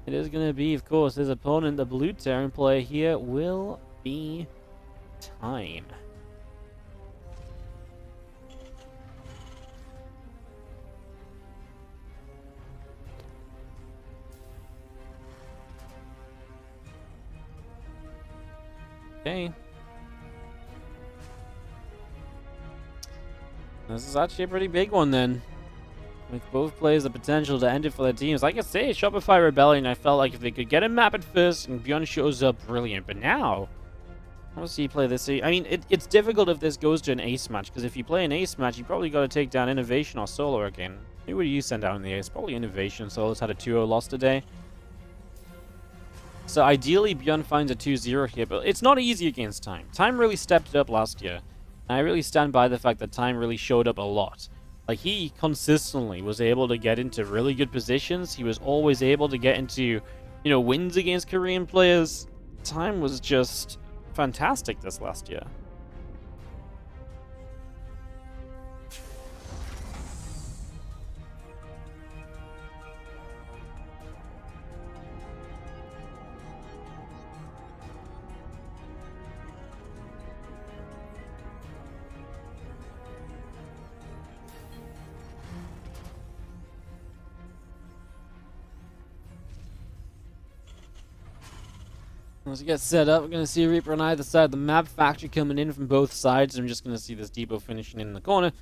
It is going to be, of course, his opponent, the blue Terran player here, will be Time. Okay. This is actually a pretty big one then. With both players the potential to end it for their teams. Like I say, Shopify Rebellion, I felt like if they could get a map at first and ByuN shows up, brilliant. But now, I want to see you play this. I mean, it's difficult if this goes to an ace match, because if you play an ace match, you probably got to take down INnoVation or Solo again. Who would you send out in the ace? Probably INnoVation. Solo's had a 2-0 loss today. So ideally, ByuN finds a 2-0 here, but it's not easy against Time. Time really stepped it up last year. And I really stand by the fact that Time really showed up a lot. Like, he consistently was able to get into really good positions. He was always able to get into, you know, wins against Korean players. Time was just fantastic this last year. As we get set up, we're going to see Reaper on either side of the map. Factory coming in from both sides. I'm just going to see this depot finishing in the corner.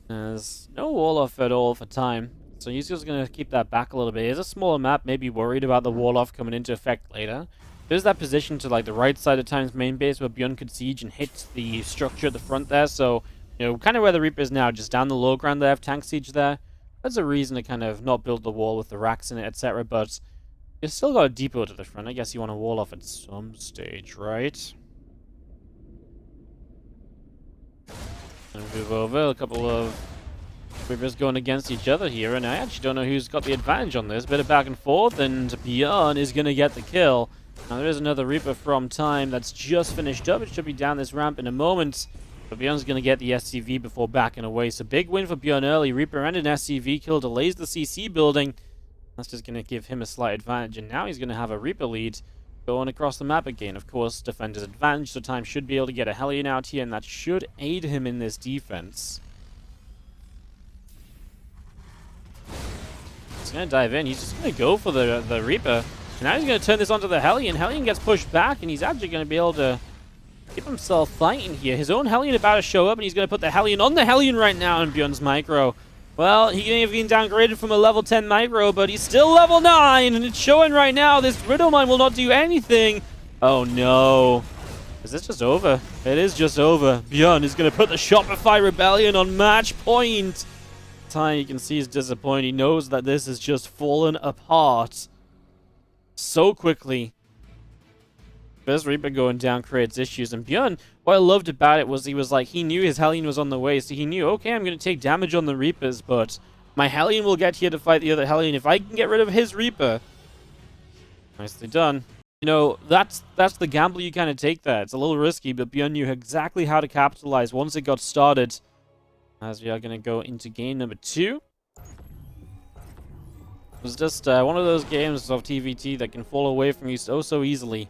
There's no wall off at all for Time. So he's just going to keep that back a little bit. It's a smaller map, maybe worried about the wall off coming into effect later. There's that position to like the right side of Time's main base where ByuN could siege and hit the structure at the front there. So, you know, kind of where the Reaper is now, just down the low ground they have tank siege there. There's a reason to kind of not build the wall with the racks in it, etc. But you still got a depot to the front. I guess you want to wall off at some stage, right? And move over. A couple of Reapers going against each other here, and I actually don't know who's got the advantage on this. Bit of back and forth, and ByuN is going to get the kill. Now there is another Reaper from Time that's just finished up. It should be down this ramp in a moment. But ByuN's going to get the SCV before backing away. So big win for ByuN early. Reaper and an SCV kill delays the CC building. That's just going to give him a slight advantage, and now he's going to have a Reaper lead going across the map again. Of course, defender's advantage, so Time should be able to get a Hellion out here, and that should aid him in this defense. He's going to dive in. He's just going to go for the Reaper. And now he's going to turn this onto the Hellion. Hellion gets pushed back, and he's actually going to be able to keep himself fighting here. His own Hellion about to show up, and he's going to put the Hellion on the Hellion right now in ByuN's micro. Well, he may have been downgraded from a level 10 micro, but he's still level 9, and it's showing right now. This Riddle Mine will not do anything. Oh, no. Is this just over? It is just over. ByuN is going to put the Shopify Rebellion on match point. Time, you can see, he's disappointed. He knows that this has just fallen apart so quickly. First Reaper going down creates issues, and ByuN, what I loved about it was he knew his Hellion was on the way, so he knew, okay, I'm going to take damage on the Reapers, but my Hellion will get here to fight the other Hellion. If I can get rid of his Reaper, nicely done. You know, that's the gamble you kind of take there. It's a little risky, but ByuN knew exactly how to capitalize once it got started. As we are going to go into game number 2. It was just one of those games of TVT that can fall away from you so easily.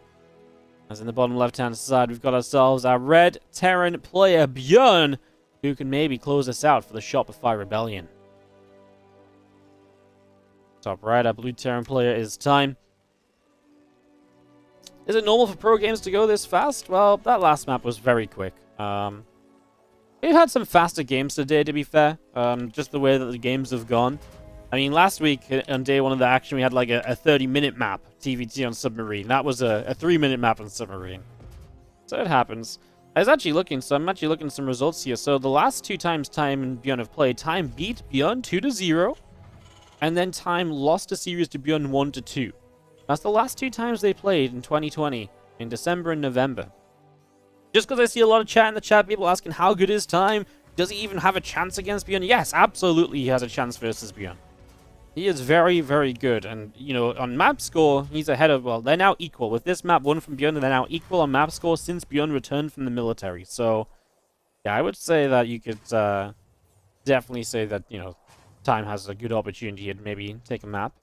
As in the bottom left-hand side, we've got ourselves our red Terran player, ByuN, who can maybe close us out for the Shopify Rebellion. Top right, our blue Terran player is Time. Is it normal for pro games to go this fast? Well, that last map was very quick. We've had some faster games today, to be fair. Just the way that the games have gone. I mean, last week on day 1 of the action, we had like a 30-minute map, TVT on Submarine. That was a 3-minute map on Submarine. So it happens. I'm actually looking at some results here. So the last 2 times Time and ByuN have played, Time beat ByuN 2-0. And then Time lost a series to ByuN 1-2. That's the last 2 times they played in 2020, in December and November. Just because I see a lot of chat in the chat, people asking how good is Time? Does he even have a chance against ByuN? Yes, absolutely he has a chance versus ByuN. He is very, very good. And, you know, on map score, he's ahead of, well, they're now equal. With this map won from ByuN, they're now equal on map score since ByuN returned from the military. So, yeah, I would say that you could definitely say that, you know, Time has a good opportunity to maybe take a map.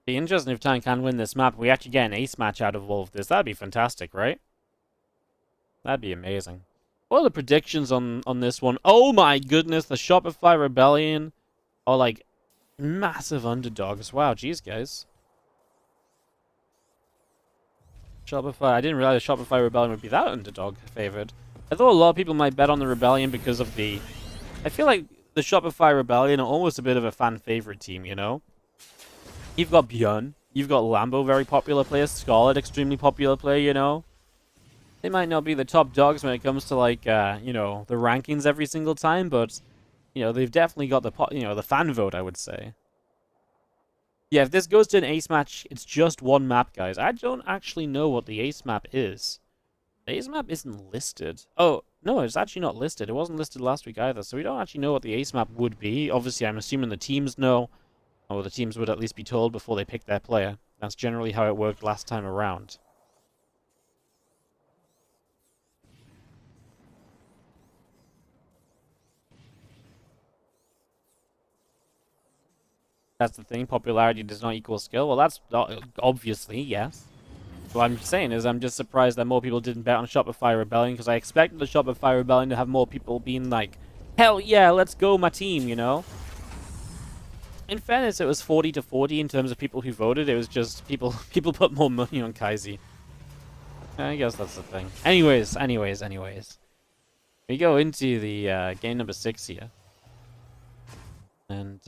Be interesting if Time can win this map. We actually get an ace match out of all of this. That'd be fantastic, right? That'd be amazing. What are the predictions on this one? Oh my goodness, the Shopify Rebellion are like massive underdogs. Wow, geez, guys. Shopify, I didn't realize Shopify Rebellion would be that underdog favored. I thought a lot of people might bet on the Rebellion because of the... I feel like the Shopify Rebellion are almost a bit of a fan favorite team, you know? You've got ByuN, you've got Lambo, very popular player, Scarlett, extremely popular player, you know? They might not be the top dogs when it comes to, like, you know, the rankings every single time, but, you know, they've definitely got the, you know, the fan vote, I would say. Yeah, if this goes to an ace match, it's just one map, guys. I don't actually know what the ace map is. The ace map isn't listed. Oh, no, it's actually not listed. It wasn't listed last week either, so we don't actually know what the ace map would be. Obviously, I'm assuming the teams know. Or the teams would at least be told before they pick their player. That's generally how it worked last time around. That's the thing. Popularity does not equal skill. Well, that's obviously, yes. What I'm saying is I'm just surprised that more people didn't bet on Shopify Rebellion, because I expected the Shopify Rebellion to have more people being like, hell yeah, let's go my team, you know? In fairness, it was 40-40 in terms of people who voted. It was just people put more money on Kaizi. I guess that's the thing. Anyways. We go into the game number 6 here. And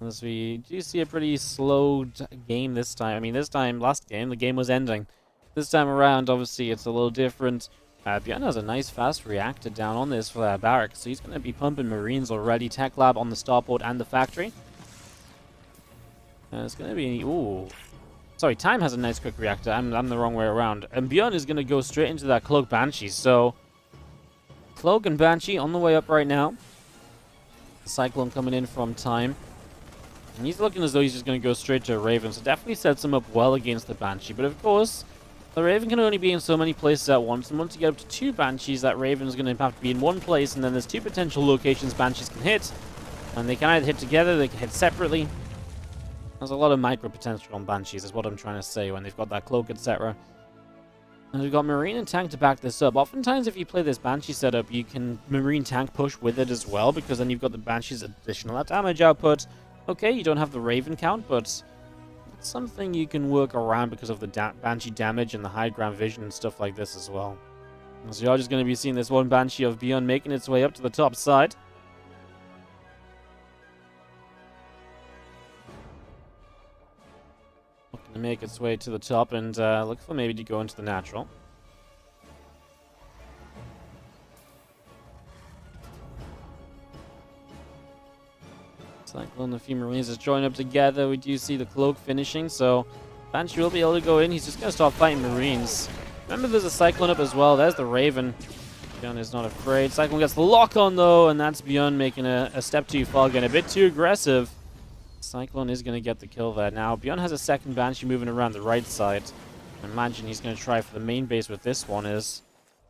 as we do see a pretty slow game this time. I mean, this time, last game, the game was ending. This time around, obviously, it's a little different. ByuN has a nice fast reactor down on this for barracks, so he's going to be pumping Marines already. Tech Lab on the starport and the factory. It's going to be... Ooh. Sorry, Time has a nice quick reactor. I'm the wrong way around. And ByuN is going to go straight into that Cloak Banshee. So, Cloak and Banshee on the way up right now. Cyclone coming in from Time. And he's looking as though he's just going to go straight to a Raven. So definitely sets him up well against the Banshee. But of course, the Raven can only be in so many places at once. And once you get up to 2 Banshees, that Raven is going to have to be in one place. And then there's 2 potential locations Banshees can hit. And they can either hit together, they can hit separately. There's a lot of micro potential on Banshees, is what I'm trying to say, when they've got that cloak, etc. And we've got Marine and Tank to back this up. Oftentimes, if you play this Banshee setup, you can Marine Tank push with it as well, because then you've got the Banshee's additional damage output. Okay, you don't have the Raven count, but it's something you can work around because of the Banshee damage and the high ground vision and stuff like this as well. So you're just going to be seeing this one Banshee of ByuN making its way up to the top side. Looking to make its way to the top and look for maybe to go into the natural. Cyclone and a few Marines is joined up together. We do see the cloak finishing, so Banshee will be able to go in. He's just going to start fighting Marines. Remember, there's a Cyclone up as well. There's the Raven. ByuN is not afraid. Cyclone gets the lock on, though, and that's ByuN making a step too far, getting a bit too aggressive. Cyclone is going to get the kill there. Now, ByuN has a second Banshee moving around the right side. I imagine he's going to try for the main base with this one is...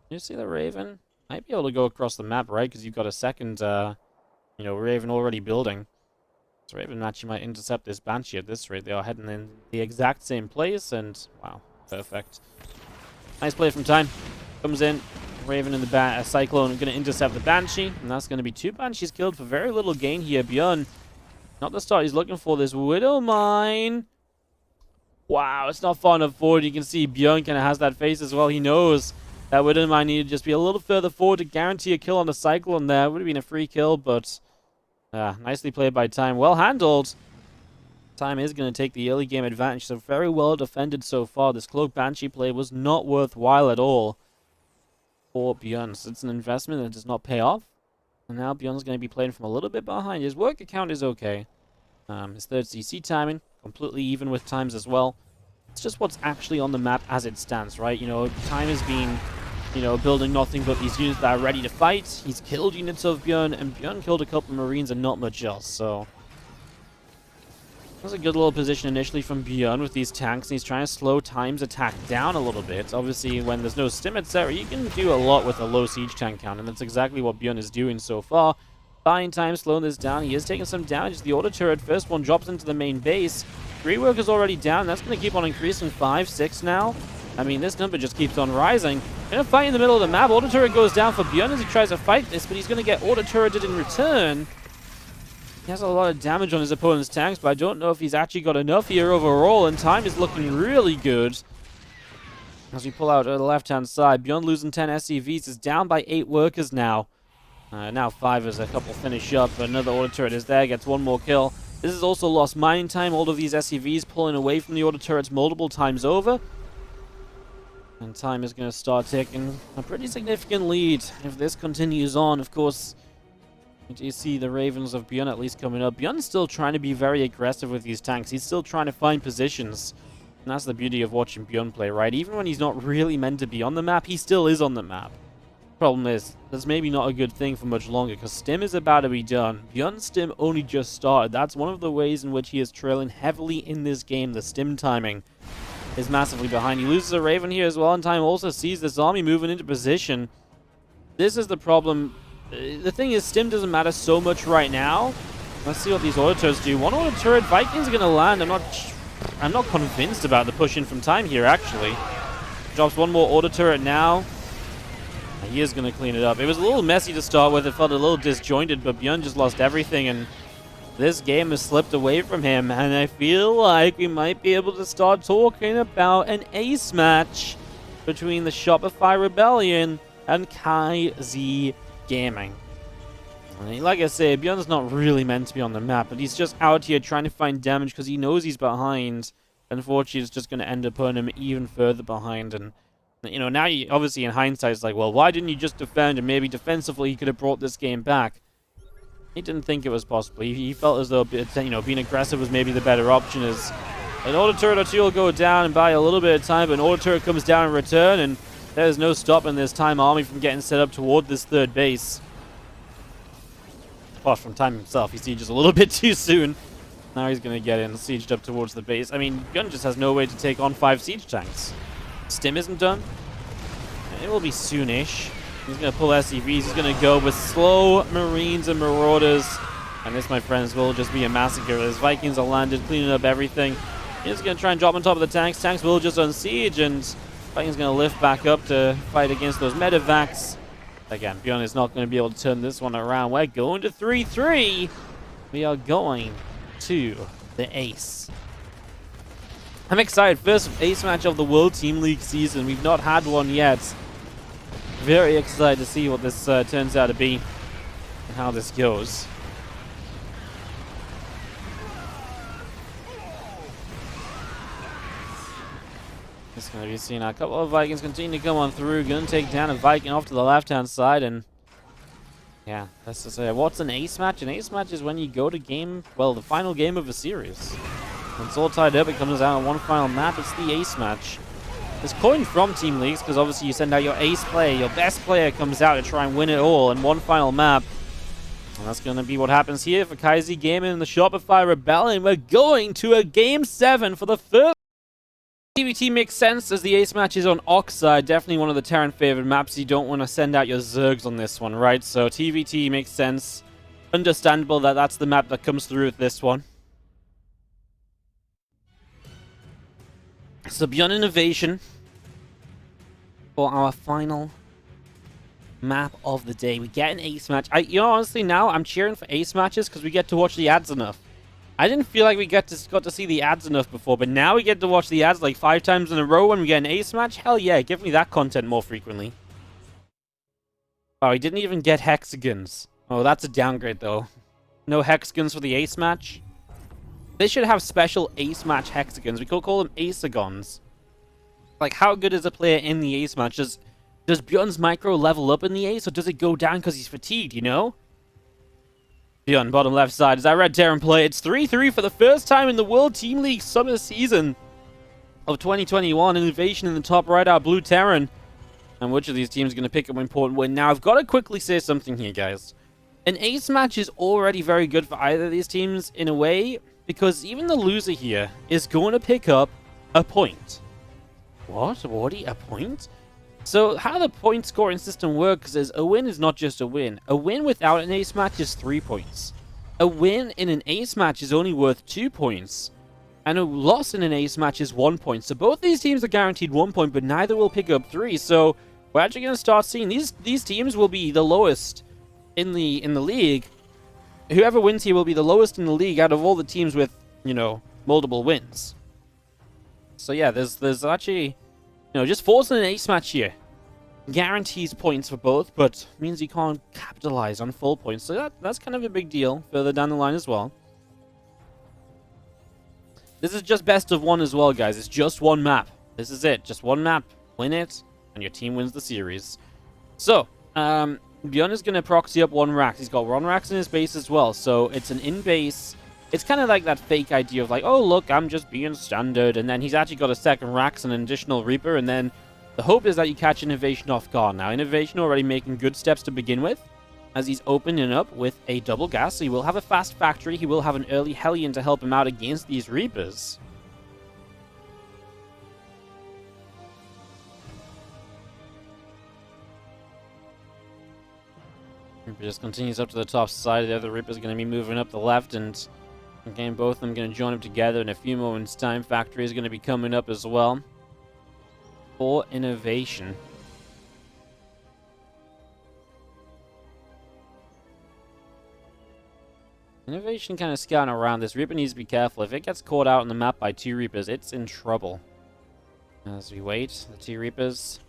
You see the Raven? Might be able to go across the map, right? Because you've got a second, you know, Raven already building. So Raven actually might intercept this Banshee at this rate. They are heading in the exact same place, and wow, perfect. Nice play from Time. Comes in, Raven and the Cyclone are going to intercept the Banshee, and that's going to be 2 Banshees killed for very little gain here. ByuN, not the start he's looking for. This Widow Mine. Wow, it's not far enough forward. You can see ByuN kind of has that face as well. He knows that Widow Mine needed to just be a little further forward to guarantee a kill on the Cyclone there. Would have been a free kill, but... nicely played by Time. Well handled. Time is going to take the early game advantage. So very well defended so far. This Cloak Banshee play was not worthwhile at all. for ByuN. So it's an investment that does not pay off. And now ByuN's going to be playing from a little bit behind. His work account is okay. His third CC timing, completely even with times as well. It's just what's actually on the map as it stands, right? You know, time is being, you know, building nothing but these units that are ready to fight. He's killed units of ByuN, and ByuN killed a couple of Marines and not much else, so... That's a good little position initially from ByuN with these tanks, and he's trying to slow Time's attack down a little bit. Obviously, when there's no stim, etc., you can do a lot with a low siege tank count, and that's exactly what ByuN is doing so far. Buying time, slowing this down. He is taking some damage. The auto turret, first one drops into the main base. 3 workers already down. That's going to keep on increasing. 5, 6 now. I mean, this number just keeps on rising. In a fight in the middle of the map, auto turret goes down for ByuN as he tries to fight this, but he's going to get auto turreted in return. He has a lot of damage on his opponent's tanks, but I don't know if he's actually got enough here overall, and time is looking really good. As we pull out the left-hand side, ByuN losing 10 SCVs, is down by 8 workers now. Now 5 as a couple finish up, but another auto turret is there, gets 1 more kill. This is also lost mining time, all of these SCVs pulling away from the auto turrets multiple times over. And time is going to start taking a pretty significant lead if this continues on. Of course, you see the Ravens of ByuN at least coming up. ByuN's still trying to be very aggressive with these tanks. He's still trying to find positions. And that's the beauty of watching ByuN play, right? Even when he's not really meant to be on the map, he still is on the map. Problem is, that's maybe not a good thing for much longer, because stim is about to be done. ByuN's stim only just started. That's one of the ways in which he is trailing heavily in this game. The stim timing is massively behind. He loses a Raven here as well, and time also sees this army moving into position. This is the problem. The thing is, stim doesn't matter so much right now. Let's see what these auto turrets do. 1 auto turret, Vikings are going to land. I'm not convinced about the push in from time here, actually. Drops 1 more auto turret now. He is going to clean it up. It was a little messy to start with. It felt a little disjointed, but ByuN just lost everything, and this game has slipped away from him. And I feel like we might be able to start talking about an ace match between the Shopify Rebellion and Kaizi Gaming. And like I say, ByuN's not really meant to be on the map, but he's just out here trying to find damage because he knows he's behind. Unfortunately, it's just going to end up putting him even further behind, and you know, now you, obviously in hindsight, it's like, well, why didn't you just defend? And maybe defensively he could have brought this game back. He didn't think it was possible. He felt as though, you know, being aggressive was maybe the better option. As an auto turret or 2 will go down and buy a little bit of time, but an auto turret comes down in return, and there's no stopping this time army from getting set up toward this 3rd base. Apart from time himself, he sieges a little bit too soon. Now he's going to get in, sieged up towards the base. I mean, ByuN just has no way to take on 5 siege tanks. Stim isn't done. It will be soonish. He's going to pull SCVs. He's going to go with slow Marines and Marauders. And this, my friends, will just be a massacre. As Vikings are landed, cleaning up everything. He's going to try and drop on top of the tanks. Tanks will just unsiege, and Vikings going to lift back up to fight against those medevacs. Again, ByuN is not going to be able to turn this one around. We're going to 3-3. We are going to the ace. I'm excited. First ace match of the World Team League season. We've not had one yet. Very excited to see what this turns out to be and how this goes. It's going to be seen. A couple of Vikings continue to come on through. Going to take down a Viking off to the left-hand side. And yeah, that's to say, what's an ace match? An ace match is when you go to game, well, the final game of a series. When it's all tied up, it comes out on one final map. It's the ace match. It's coined from Team Leagues because obviously you send out your ace player, your best player comes out to try and win it all in one final map. And that's going to be what happens here for Kaizi Gaming and the Shopify Rebellion. We're going to a Game 7 for the first. TVT makes sense as the ace match is on Oxide. Definitely one of the Terran favored maps. You don't want to send out your Zergs on this one, right? So TVT makes sense. Understandable that that's the map that comes through with this one. So ByuN INnovation for our final map of the day. We get an ace match. You know, honestly, now I'm cheering for ace matches because we get to watch the ads enough. I didn't feel like we got to see the ads enough before, but now we get to watch the ads like 5 times in a row when we get an ace match. Hell yeah, give me that content more frequently. Oh, he didn't even get hexagons. Oh, that's a downgrade though. No hexagons for the ace match. They should have special ace match hexagons. We could call them acegons. Like, how good is a player in the ace match? Does ByuN's micro level up in the ace, or does it go down because he's fatigued, you know? ByuN, bottom left side. As I read Darren play, it's 3-3 for the first time in the World Team League summer season of 2021. INnoVation in the top right, our blue Terran. And which of these teams is going to pick up an important win? Now, I've got to quickly say something here, guys. An ace match is already very good for either of these teams in a way, because even the loser here is going to pick up a point. What? Wardy? A point? So, how the point scoring system works is a win is not just a win. A win without an ace match is 3 points. A win in an ace match is only worth 2 points. And a loss in an ace match is 1 point. So both these teams are guaranteed 1 point, but neither will pick up 3. So we're actually going to start seeing these teams will be the lowest in the league. Whoever wins here will be the lowest in the league out of all the teams with, you know, multiple wins. So yeah, there's actually, you know, just forcing an ace match here guarantees points for both, but means you can't capitalize on full points. So that's kind of a big deal further down the line as well. This is just best of one as well, guys. It's just one map. This is it. Just one map. Win it, and your team wins the series. So, ByuN is going to proxy up 1 Rax. He's got 1 Rax in his base as well. So, it's an in-base. It's kind of like that fake idea of like, oh, look, I'm just being standard. And then he's actually got a second Rax and an additional Reaper. And then the hope is that you catch INnoVation off guard. Now, INnoVation already making good steps to begin with, as he's opening up with a double gas. So he will have a fast factory. He will have an early Hellion to help him out against these Reapers. Reaper just continues up to the top side. The other Reaper's going to be moving up the left, and again, both of them going to join up together in a few moments' time. Factory is going to be coming up as well for INnoVation. INnoVation kind of scouting around. This Reaper needs to be careful. If it gets caught out on the map by 2 Reapers, it's in trouble. As we wait, the 2 Reapers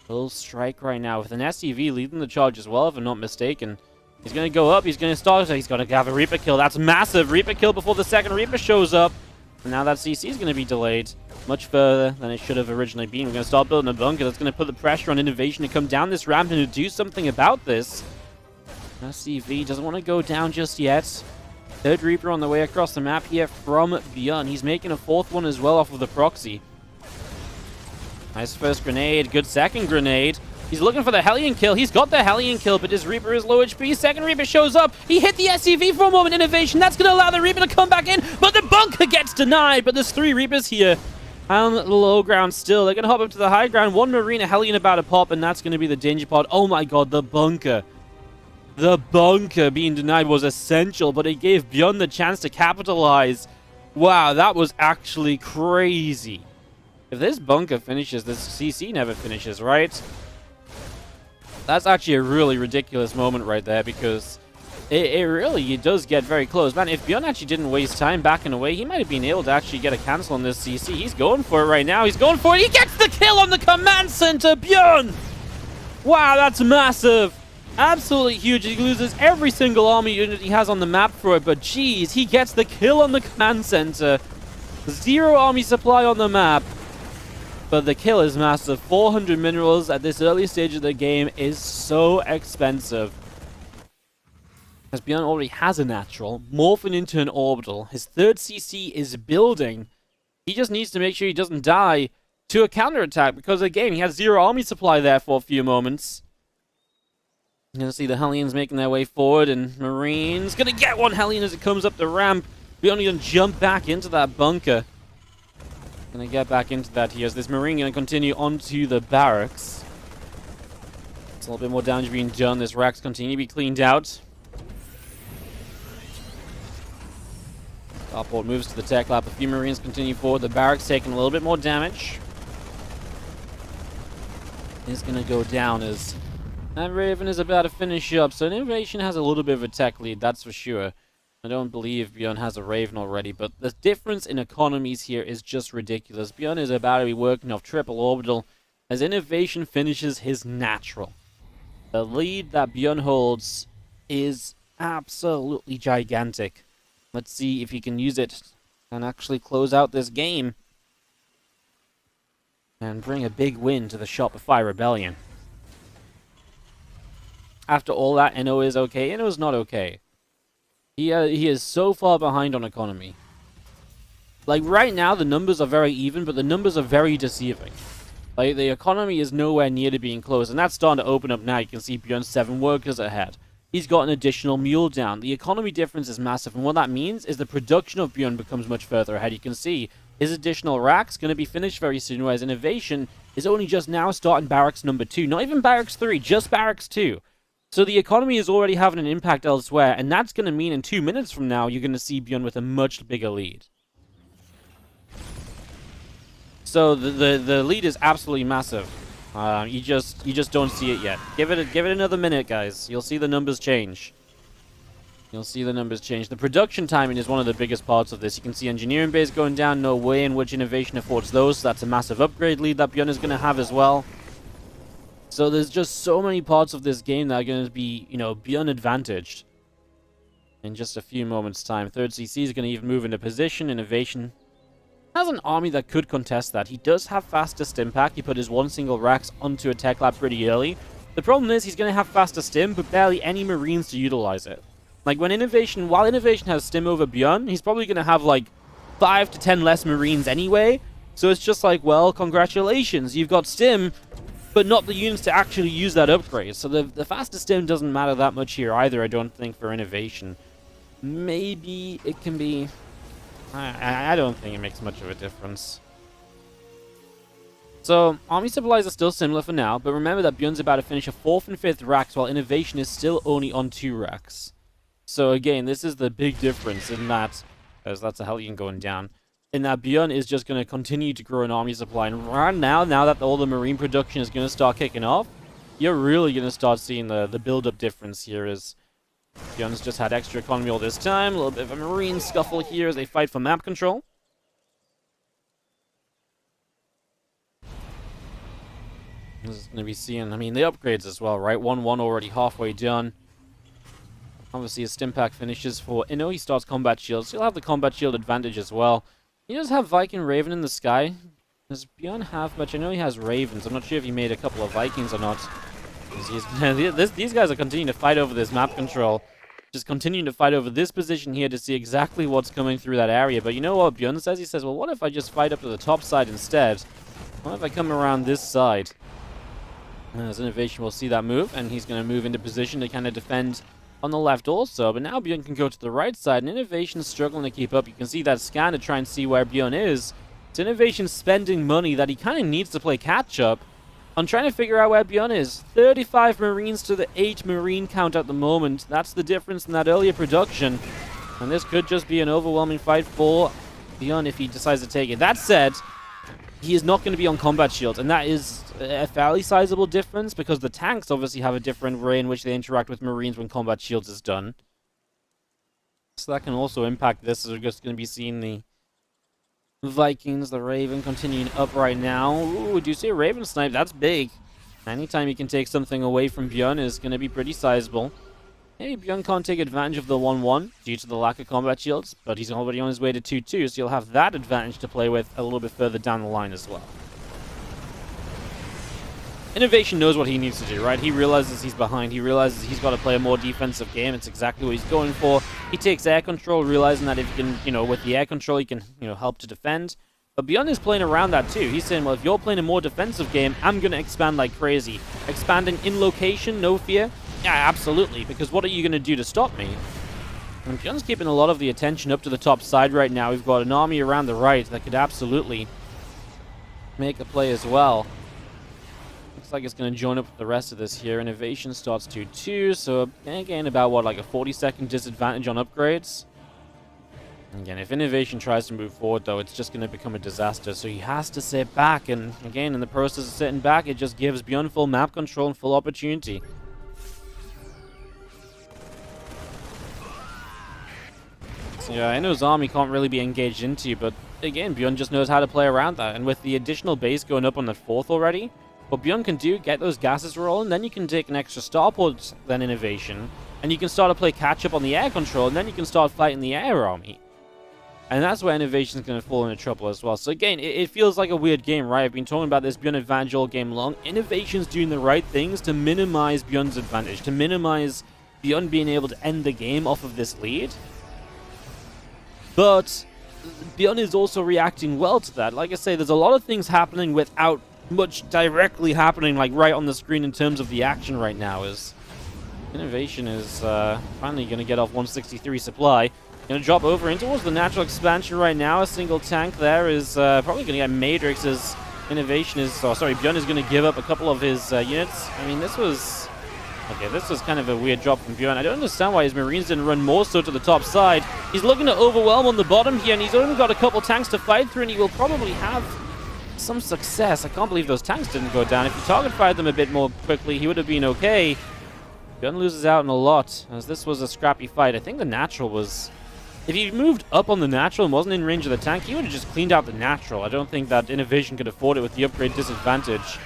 will strike right now with an SCV leading the charge as well, if I'm not mistaken. He's going to go up. He's going to start. He's going to have a Reaper kill. That's massive. Reaper kill before the second Reaper shows up. And now that CC is going to be delayed much further than it should have originally been. We're going to start building a bunker that's going to put the pressure on INnoVation to come down this ramp and to do something about this. SCV doesn't want to go down just yet. Third Reaper on the way across the map here from ByuN. He's making a 4th one as well off of the proxy. Nice first grenade. Good second grenade. He's looking for the Hellion kill. He's got the Hellion kill, but his Reaper is low HP. Second Reaper shows up. He hit the SCV for a moment. INnoVation. That's going to allow the Reaper to come back in, but the bunker gets denied. But there's 3 Reapers here on the low ground still. They're going to hop up to the high ground. 1 Marine, a Hellion about to pop, and that's going to be the danger pod. Oh my god, the bunker. The bunker being denied was essential, but it gave ByuN the chance to capitalize. Wow, that was actually crazy. If this bunker finishes, this CC never finishes, right? That's actually a really ridiculous moment right there, because it really does get very close. Man, if ByuN actually didn't waste time backing away, he might have been able to actually get a cancel on this CC. He's going for it right now. He's going for it. He gets the kill on the command center. ByuN! Wow, that's massive. Absolutely huge. He loses every single army unit he has on the map for it, but geez, he gets the kill on the command center. 0 army supply on the map, but the kill is massive. 400 minerals at this early stage of the game is so expensive. As ByuN already has a natural, morphing into an orbital. His 3rd CC is building. He just needs to make sure he doesn't die to a counterattack, because again, he has 0 army supply there for a few moments. You're going to see the Hellions making their way forward, and Marine's going to get 1 Hellion as it comes up the ramp. ByuN going to jump back into that bunker. Going to get back into that here as this Marine going to continue onto the barracks. It's a little bit more damage being done. This Rax continue to be cleaned out. Starport moves to the tech lab. A few Marines continue forward. The barracks taking a little bit more damage. It's going to go down as that Raven is about to finish up. So INnoVation has a little bit of a tech lead, that's for sure. I don't believe ByuN has a Raven already, but the difference in economies here is just ridiculous. ByuN is about to be working off triple orbital as INnoVation finishes his natural. The lead that ByuN holds is absolutely gigantic. Let's see if he can use it and actually close out this game and bring a big win to the Shopify Rebellion. after all that, INno is okay. INno is not okay. He is so far behind on economy. Like, right now, the numbers are very even, but the numbers are very deceiving. Like, the economy is nowhere near to being close, and that's starting to open up now. You can see ByuN 7 workers ahead. He's got an additional mule down. The economy difference is massive, and what that means is the production of ByuN becomes much further ahead. You can see his additional racks going to be finished very soon, whereas INnoVation is only just now starting barracks number 2. Not even barracks 3, just barracks 2. So the economy is already having an impact elsewhere, and that's going to mean in 2 minutes from now, you're going to see ByuN with a much bigger lead. So the lead is absolutely massive. You just don't see it yet. Give it another minute, guys. You'll see the numbers change. You'll see the numbers change. The production timing is one of the biggest parts of this. You can see engineering base going down. No way in which INnoVation affords those. So that's a massive upgrade lead that ByuN is going to have as well. So there's just so many parts of this game that are going to be, you know, ByuN advantaged. In just a few moments' time. Third CC is going to even move into position. INnoVation has an army that could contest that. He does have faster stim pack. He put his one single racks onto a tech lab pretty early. The problem is he's going to have faster stim, but barely any marines to utilize it. Like, when INnoVation, while INnoVation has stim over ByuN, he's probably going to have, like, 5 to 10 less marines anyway. So it's just like, well, congratulations, you've got stim, but not the units to actually use that upgrade. So the faster stim doesn't matter that much here either, I don't think, for INnoVation. Maybe it can be... I don't think it makes much of a difference. So, army supplies are still similar for now, but remember that ByuN's about to finish a 4th and 5th racks, while INnoVation is still only on 2 racks. So again, this is the big difference in that, as that's a Hellion going down, in that ByuN is just going to continue to grow an army supply. And right now that all the marine production is going to start kicking off, you're really going to start seeing the build-up difference here as ByuN's just had extra economy all this time. A little bit of a marine scuffle here as they fight for map control. This is going to be seeing, I mean, the upgrades as well, right? 1-1 already halfway done. Obviously, his stim pack finishes for INno. He starts combat shields. He'll have the combat shield advantage as well. He does have Viking Raven in the sky. Does ByuN have much? I know he has Ravens. I'm not sure if he made a couple of Vikings or not. These guys are continuing to fight over this map control. Just continuing to fight over this position here to see exactly what's coming through that area. But you know what ByuN says? He says, well, what if I just fight up to the top side instead? What if I come around this side? As INnoVation will see that move, and he's going to move into position to kind of defend on the left also, but now ByuN can go to the right side, and INnoVation's struggling to keep up. You can see that scan to try and see where ByuN is. So INnoVation's spending money that he kind of needs to play catch-up on trying to figure out where ByuN is. 35 Marines to the 8 Marine count at the moment. That's the difference in that earlier production. And this could just be an overwhelming fight for ByuN if he decides to take it. That said, he is not going to be on combat shields, and that is a fairly sizable difference because the tanks obviously have a different way in which they interact with Marines when combat shields is done. So that can also impact this, as we're just going to be seeing the Vikings, the Raven, continuing up right now. Ooh, do you see a Raven snipe? That's big. Anytime you can take something away from ByuN is going to be pretty sizable. Maybe ByuN can't take advantage of the 1-1 due to the lack of combat shields, but he's already on his way to 2-2, so you'll have that advantage to play with a little bit further down the line as well. INnoVation knows what he needs to do, right? He realizes he's behind. He realizes he's got to play a more defensive game. It's exactly what he's going for. He takes air control, realizing that if he can, you know, with the air control, he can, you know, help to defend. But ByuN is playing around that too. He's saying, well, if you're playing a more defensive game, I'm going to expand like crazy. Expanding in location, no fear. Yeah, absolutely, because what are you going to do to stop me? And ByuN's keeping a lot of the attention up to the top side right now. We've got an army around the right that could absolutely make a play as well. Looks like it's going to join up with the rest of this here. INnoVation starts 2-2, so again, about what, like a 40-second disadvantage on upgrades? Again, if INnoVation tries to move forward, though, it's just going to become a disaster, so he has to sit back, and again, in the process of sitting back, it just gives ByuN full map control and full opportunity. So yeah, INno's army can't really be engaged into, but again, ByuN just knows how to play around that, and with the additional base going up on the 4th already, what ByuN can do, get those gases rolling, then you can take an extra starport than INnoVation, and you can start to play catch-up on the air control, and then you can start fighting the air army. And that's where INnoVation is going to fall into trouble as well. So again, it feels like a weird game, right? I've been talking about this ByuN advantage all game long. INnoVation's doing the right things to minimize ByuN's advantage, to minimize ByuN being able to end the game off of this lead. But ByuN is also reacting well to that. Like I say, there's a lot of things happening without much directly happening, like right on the screen in terms of the action right now. Is INnoVation is finally going to get off 163 supply. Going to drop over in towards the natural expansion right now. A single tank there is probably going to get Matrix as INnoVation is... Oh, sorry, ByuN is going to give up a couple of his units. I mean, this was... Okay, this was kind of a weird drop from ByuN. I don't understand why his Marines didn't run more so to the top side. He's looking to overwhelm on the bottom here, and he's only got a couple tanks to fight through, and he will probably have some success. I can't believe those tanks didn't go down. If he target fired them a bit more quickly, he would have been okay. ByuN loses out in a lot, as this was a scrappy fight. I think the natural was... If he moved up on the natural and wasn't in range of the tank, he would have just cleaned out the natural. I don't think that INnoVation could afford it with the upgrade disadvantage.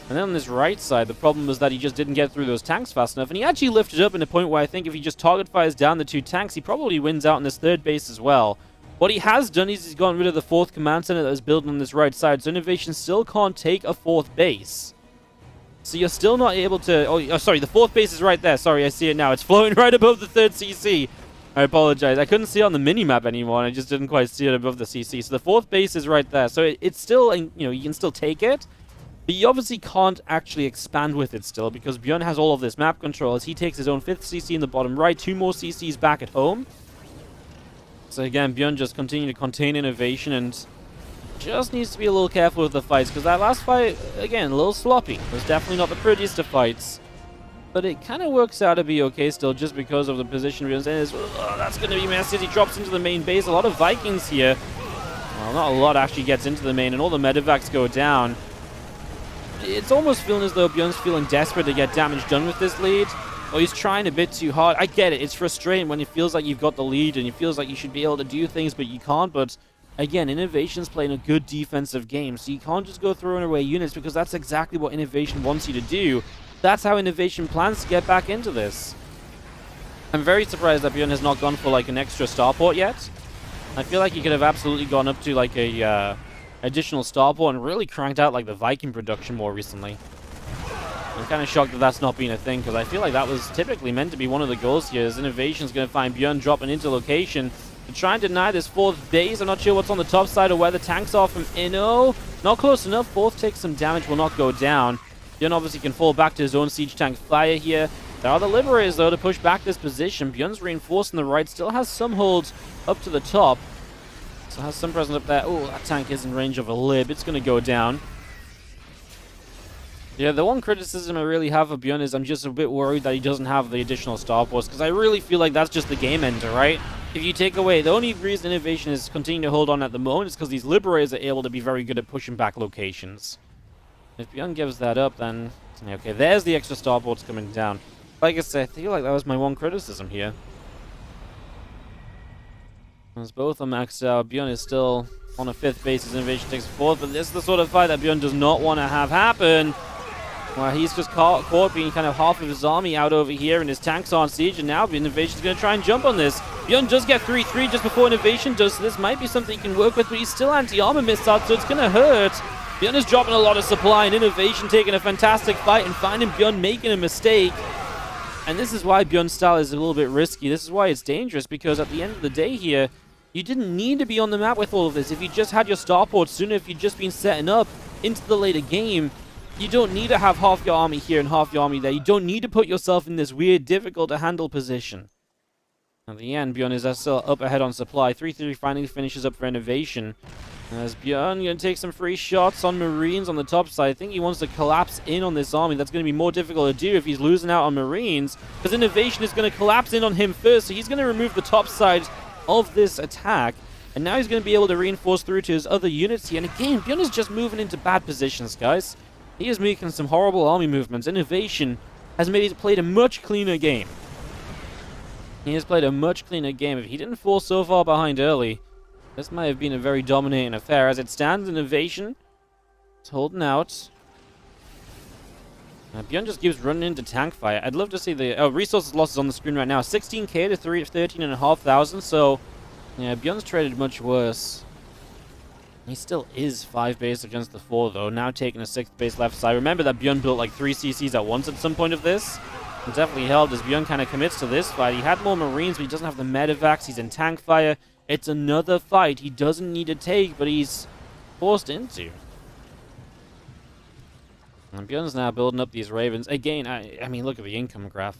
And then on this right side, the problem was that he just didn't get through those tanks fast enough. And he actually lifted up in a point where I think if he just target fires down the two tanks, he probably wins out on this third base as well. What he has done is he's gotten rid of the fourth command center that was built on this right side. So INnoVation still can't take a fourth base. So you're still not able to... Oh, sorry, the fourth base is right there. Sorry, I see it now. It's floating right above the third CC. I apologize. I couldn't see it on the mini-map anymore, and I just didn't quite see it above the CC. So the fourth base is right there. So it's still, you know, you can still take it, but you obviously can't actually expand with it still, because ByuN has all of this map control as he takes his own 5th CC in the bottom right, 2 more CCs back at home. So again, ByuN just continue to contain INnoVation and just needs to be a little careful with the fights, because that last fight, again, a little sloppy. It was definitely not the prettiest of fights. But it kind of works out to be okay still, just because of the position ByuN's in. That's going to be messy as he drops into the main base. A lot of Vikings here. Well, not a lot actually gets into the main, and all the medevacs go down. It's almost feeling as though ByuN's feeling desperate to get damage done with this lead. Or he's trying a bit too hard. I get it. It's frustrating when it feels like you've got the lead, and it feels like you should be able to do things, but you can't. But again, INnoVation's playing a good defensive game, so you can't just go throwing away units, because that's exactly what INnoVation wants you to do. That's how INnoVation plans to get back into this. I'm very surprised that ByuN has not gone for like an extra starport yet. I feel like he could have absolutely gone up to like a additional starport and really cranked out like the Viking production more recently. I'm kind of shocked that that's not been a thing, because I feel like that was typically meant to be one of the goals here. As INnoVation's going to find ByuN dropping into location to try and deny this 4th base. I'm not sure what's on the top side or where the tanks are from INno. Not close enough. 4th takes some damage, will not go down. ByuN obviously can fall back to his own siege tank fire here. There are the Liberators, though, to push back this position. ByuN's reinforced on the right, still has some hold up to the top. So has some presence up there. Oh, that tank is in range of a Lib. It's going to go down. Yeah, the one criticism I really have of ByuN is I'm just a bit worried that he doesn't have the additional starports, because I really feel like that's just the game ender, right? If you take away, the only reason INnoVation is continuing to hold on at the moment is because these Liberators are able to be very good at pushing back locations. If ByuN gives that up, then... Okay, there's the extra starports coming down. Like I said, I feel like that was my one criticism here. As both are maxed out, ByuN is still on a 5th base as INnoVation takes 4th, but this is the sort of fight that ByuN does not want to have happen. Well, he's just caught being kind of half of his army out over here, and his tanks are on siege, and now INnoVation's going to try and jump on this. ByuN does get 3-3 just before INnoVation does, so this might be something he can work with, but he's still anti-armor missiles, so it's going to hurt. ByuN is dropping a lot of supply, and INnoVation taking a fantastic fight and finding ByuN making a mistake. And this is why ByuN's style is a little bit risky. This is why it's dangerous, because at the end of the day here, you didn't need to be on the map with all of this. If you just had your starports sooner, if you'd just been setting up into the later game, you don't need to have half your army here and half your army there. You don't need to put yourself in this weird, difficult to handle position. At the end, ByuN is still up ahead on supply. 3-3 finally finishes up for INnoVation. As ByuN going to take some free shots on Marines on the top side. I think he wants to collapse in on this army. That's going to be more difficult to do if he's losing out on Marines, because INnoVation is going to collapse in on him first, so he's going to remove the top side of this attack. And now he's going to be able to reinforce through to his other units here. And again, ByuN is just moving into bad positions, guys. He is making some horrible army movements. INnoVation has played a much cleaner game. He has played a much cleaner game. If he didn't fall so far behind early, this might have been a very dominating affair. As it stands, INnoVation is holding out. ByuN just keeps running into tank fire. I'd love to see the resources losses on the screen right now. 16k to 13,500. So Yeah, ByuN's traded much worse. He still is 5 base against the 4, though. Now taking a 6th base left side. Remember that ByuN built like 3 CCs at once at some point of this? It definitely helped as ByuN kind of commits to this fight. He had more Marines, but he doesn't have the medevacs. He's in tank fire. It's another fight he doesn't need to take, but he's forced into. And ByuN's now building up these Ravens. Again, I mean, look at the income graph.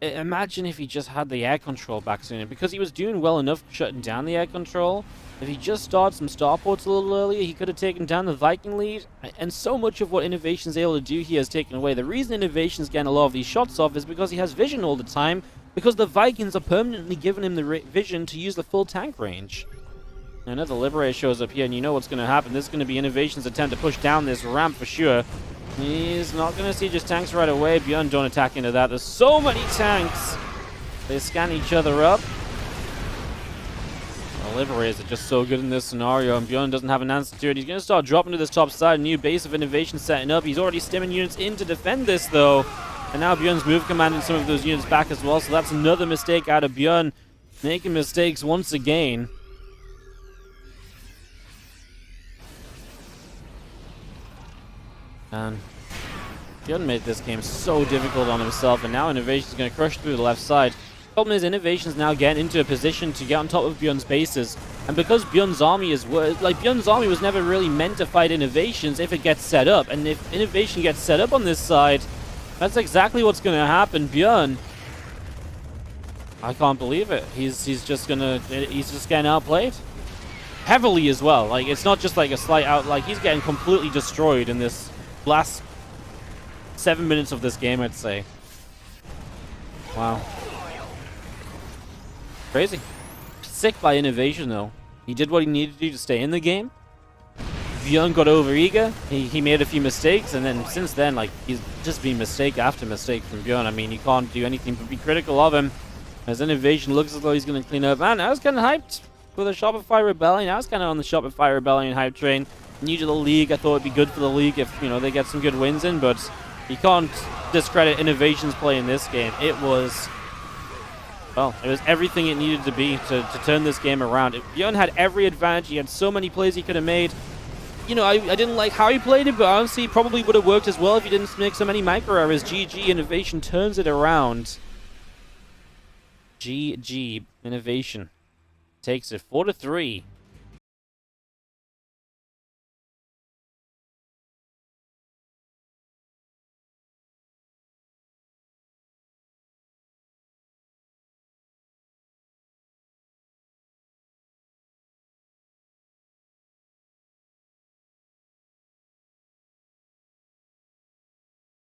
Imagine if he just had the air control back sooner, because he was doing well enough shutting down the air control. If he just started some starports a little earlier, he could have taken down the Viking lead. And so much of what INnoVation's able to do here is taken away. The reason INnoVation's getting a lot of these shots off is because he has vision all the time, because the Vikings are permanently giving him the vision to use the full tank range. Another Liberator shows up here, and you know what's going to happen. This is going to be INnoVation's attempt to push down this ramp for sure. He's not going to see just tanks right away. ByuN don't attack into that. There's so many tanks. They scan each other up. The Liberators are just so good in this scenario, and ByuN doesn't have an answer to it. He's going to start dropping to this top side. A new base of INnoVation setting up. He's already stimming units in to defend this, though. And now ByuN's move commanding some of those units back as well. So that's another mistake out of ByuN. Making mistakes once again. And ByuN made this game so difficult on himself, and now INnoVation's going to crush through the left side. The problem is INnoVation's now getting into a position to get on top of ByuN's bases, and because ByuN's army is ByuN's army was never really meant to fight INnoVation's if it gets set up, and if INnoVation gets set up on this side, that's exactly what's going to happen. ByuN, I can't believe it. He's just getting outplayed heavily as well. Like, it's not just like a slight out. Like, he's getting completely destroyed in this last 7 minutes of this game, I'd say. Wow. Crazy. Sick by INnoVation, though. He did what he needed to do to stay in the game. ByuN got overeager. He made a few mistakes, and then since then, like, he's just been mistake after mistake from ByuN. I mean, you can't do anything but be critical of him. As INnoVation looks as though he's going to clean up. Man, I was kind of hyped for the Shopify Rebellion. I was kind of on the Shopify Rebellion hype train. New to the league, I thought it'd be good for the league if, you know, they get some good wins in, but you can't discredit INnoVation's play in this game. It was, well, it was everything it needed to be to turn this game around. ByuN had every advantage. He had so many plays he could have made. You know, I didn't like how he played it, but honestly, it probably would have worked as well if he didn't make so many micro errors. GG, INnoVation turns it around. GG, INnoVation takes it 4-3.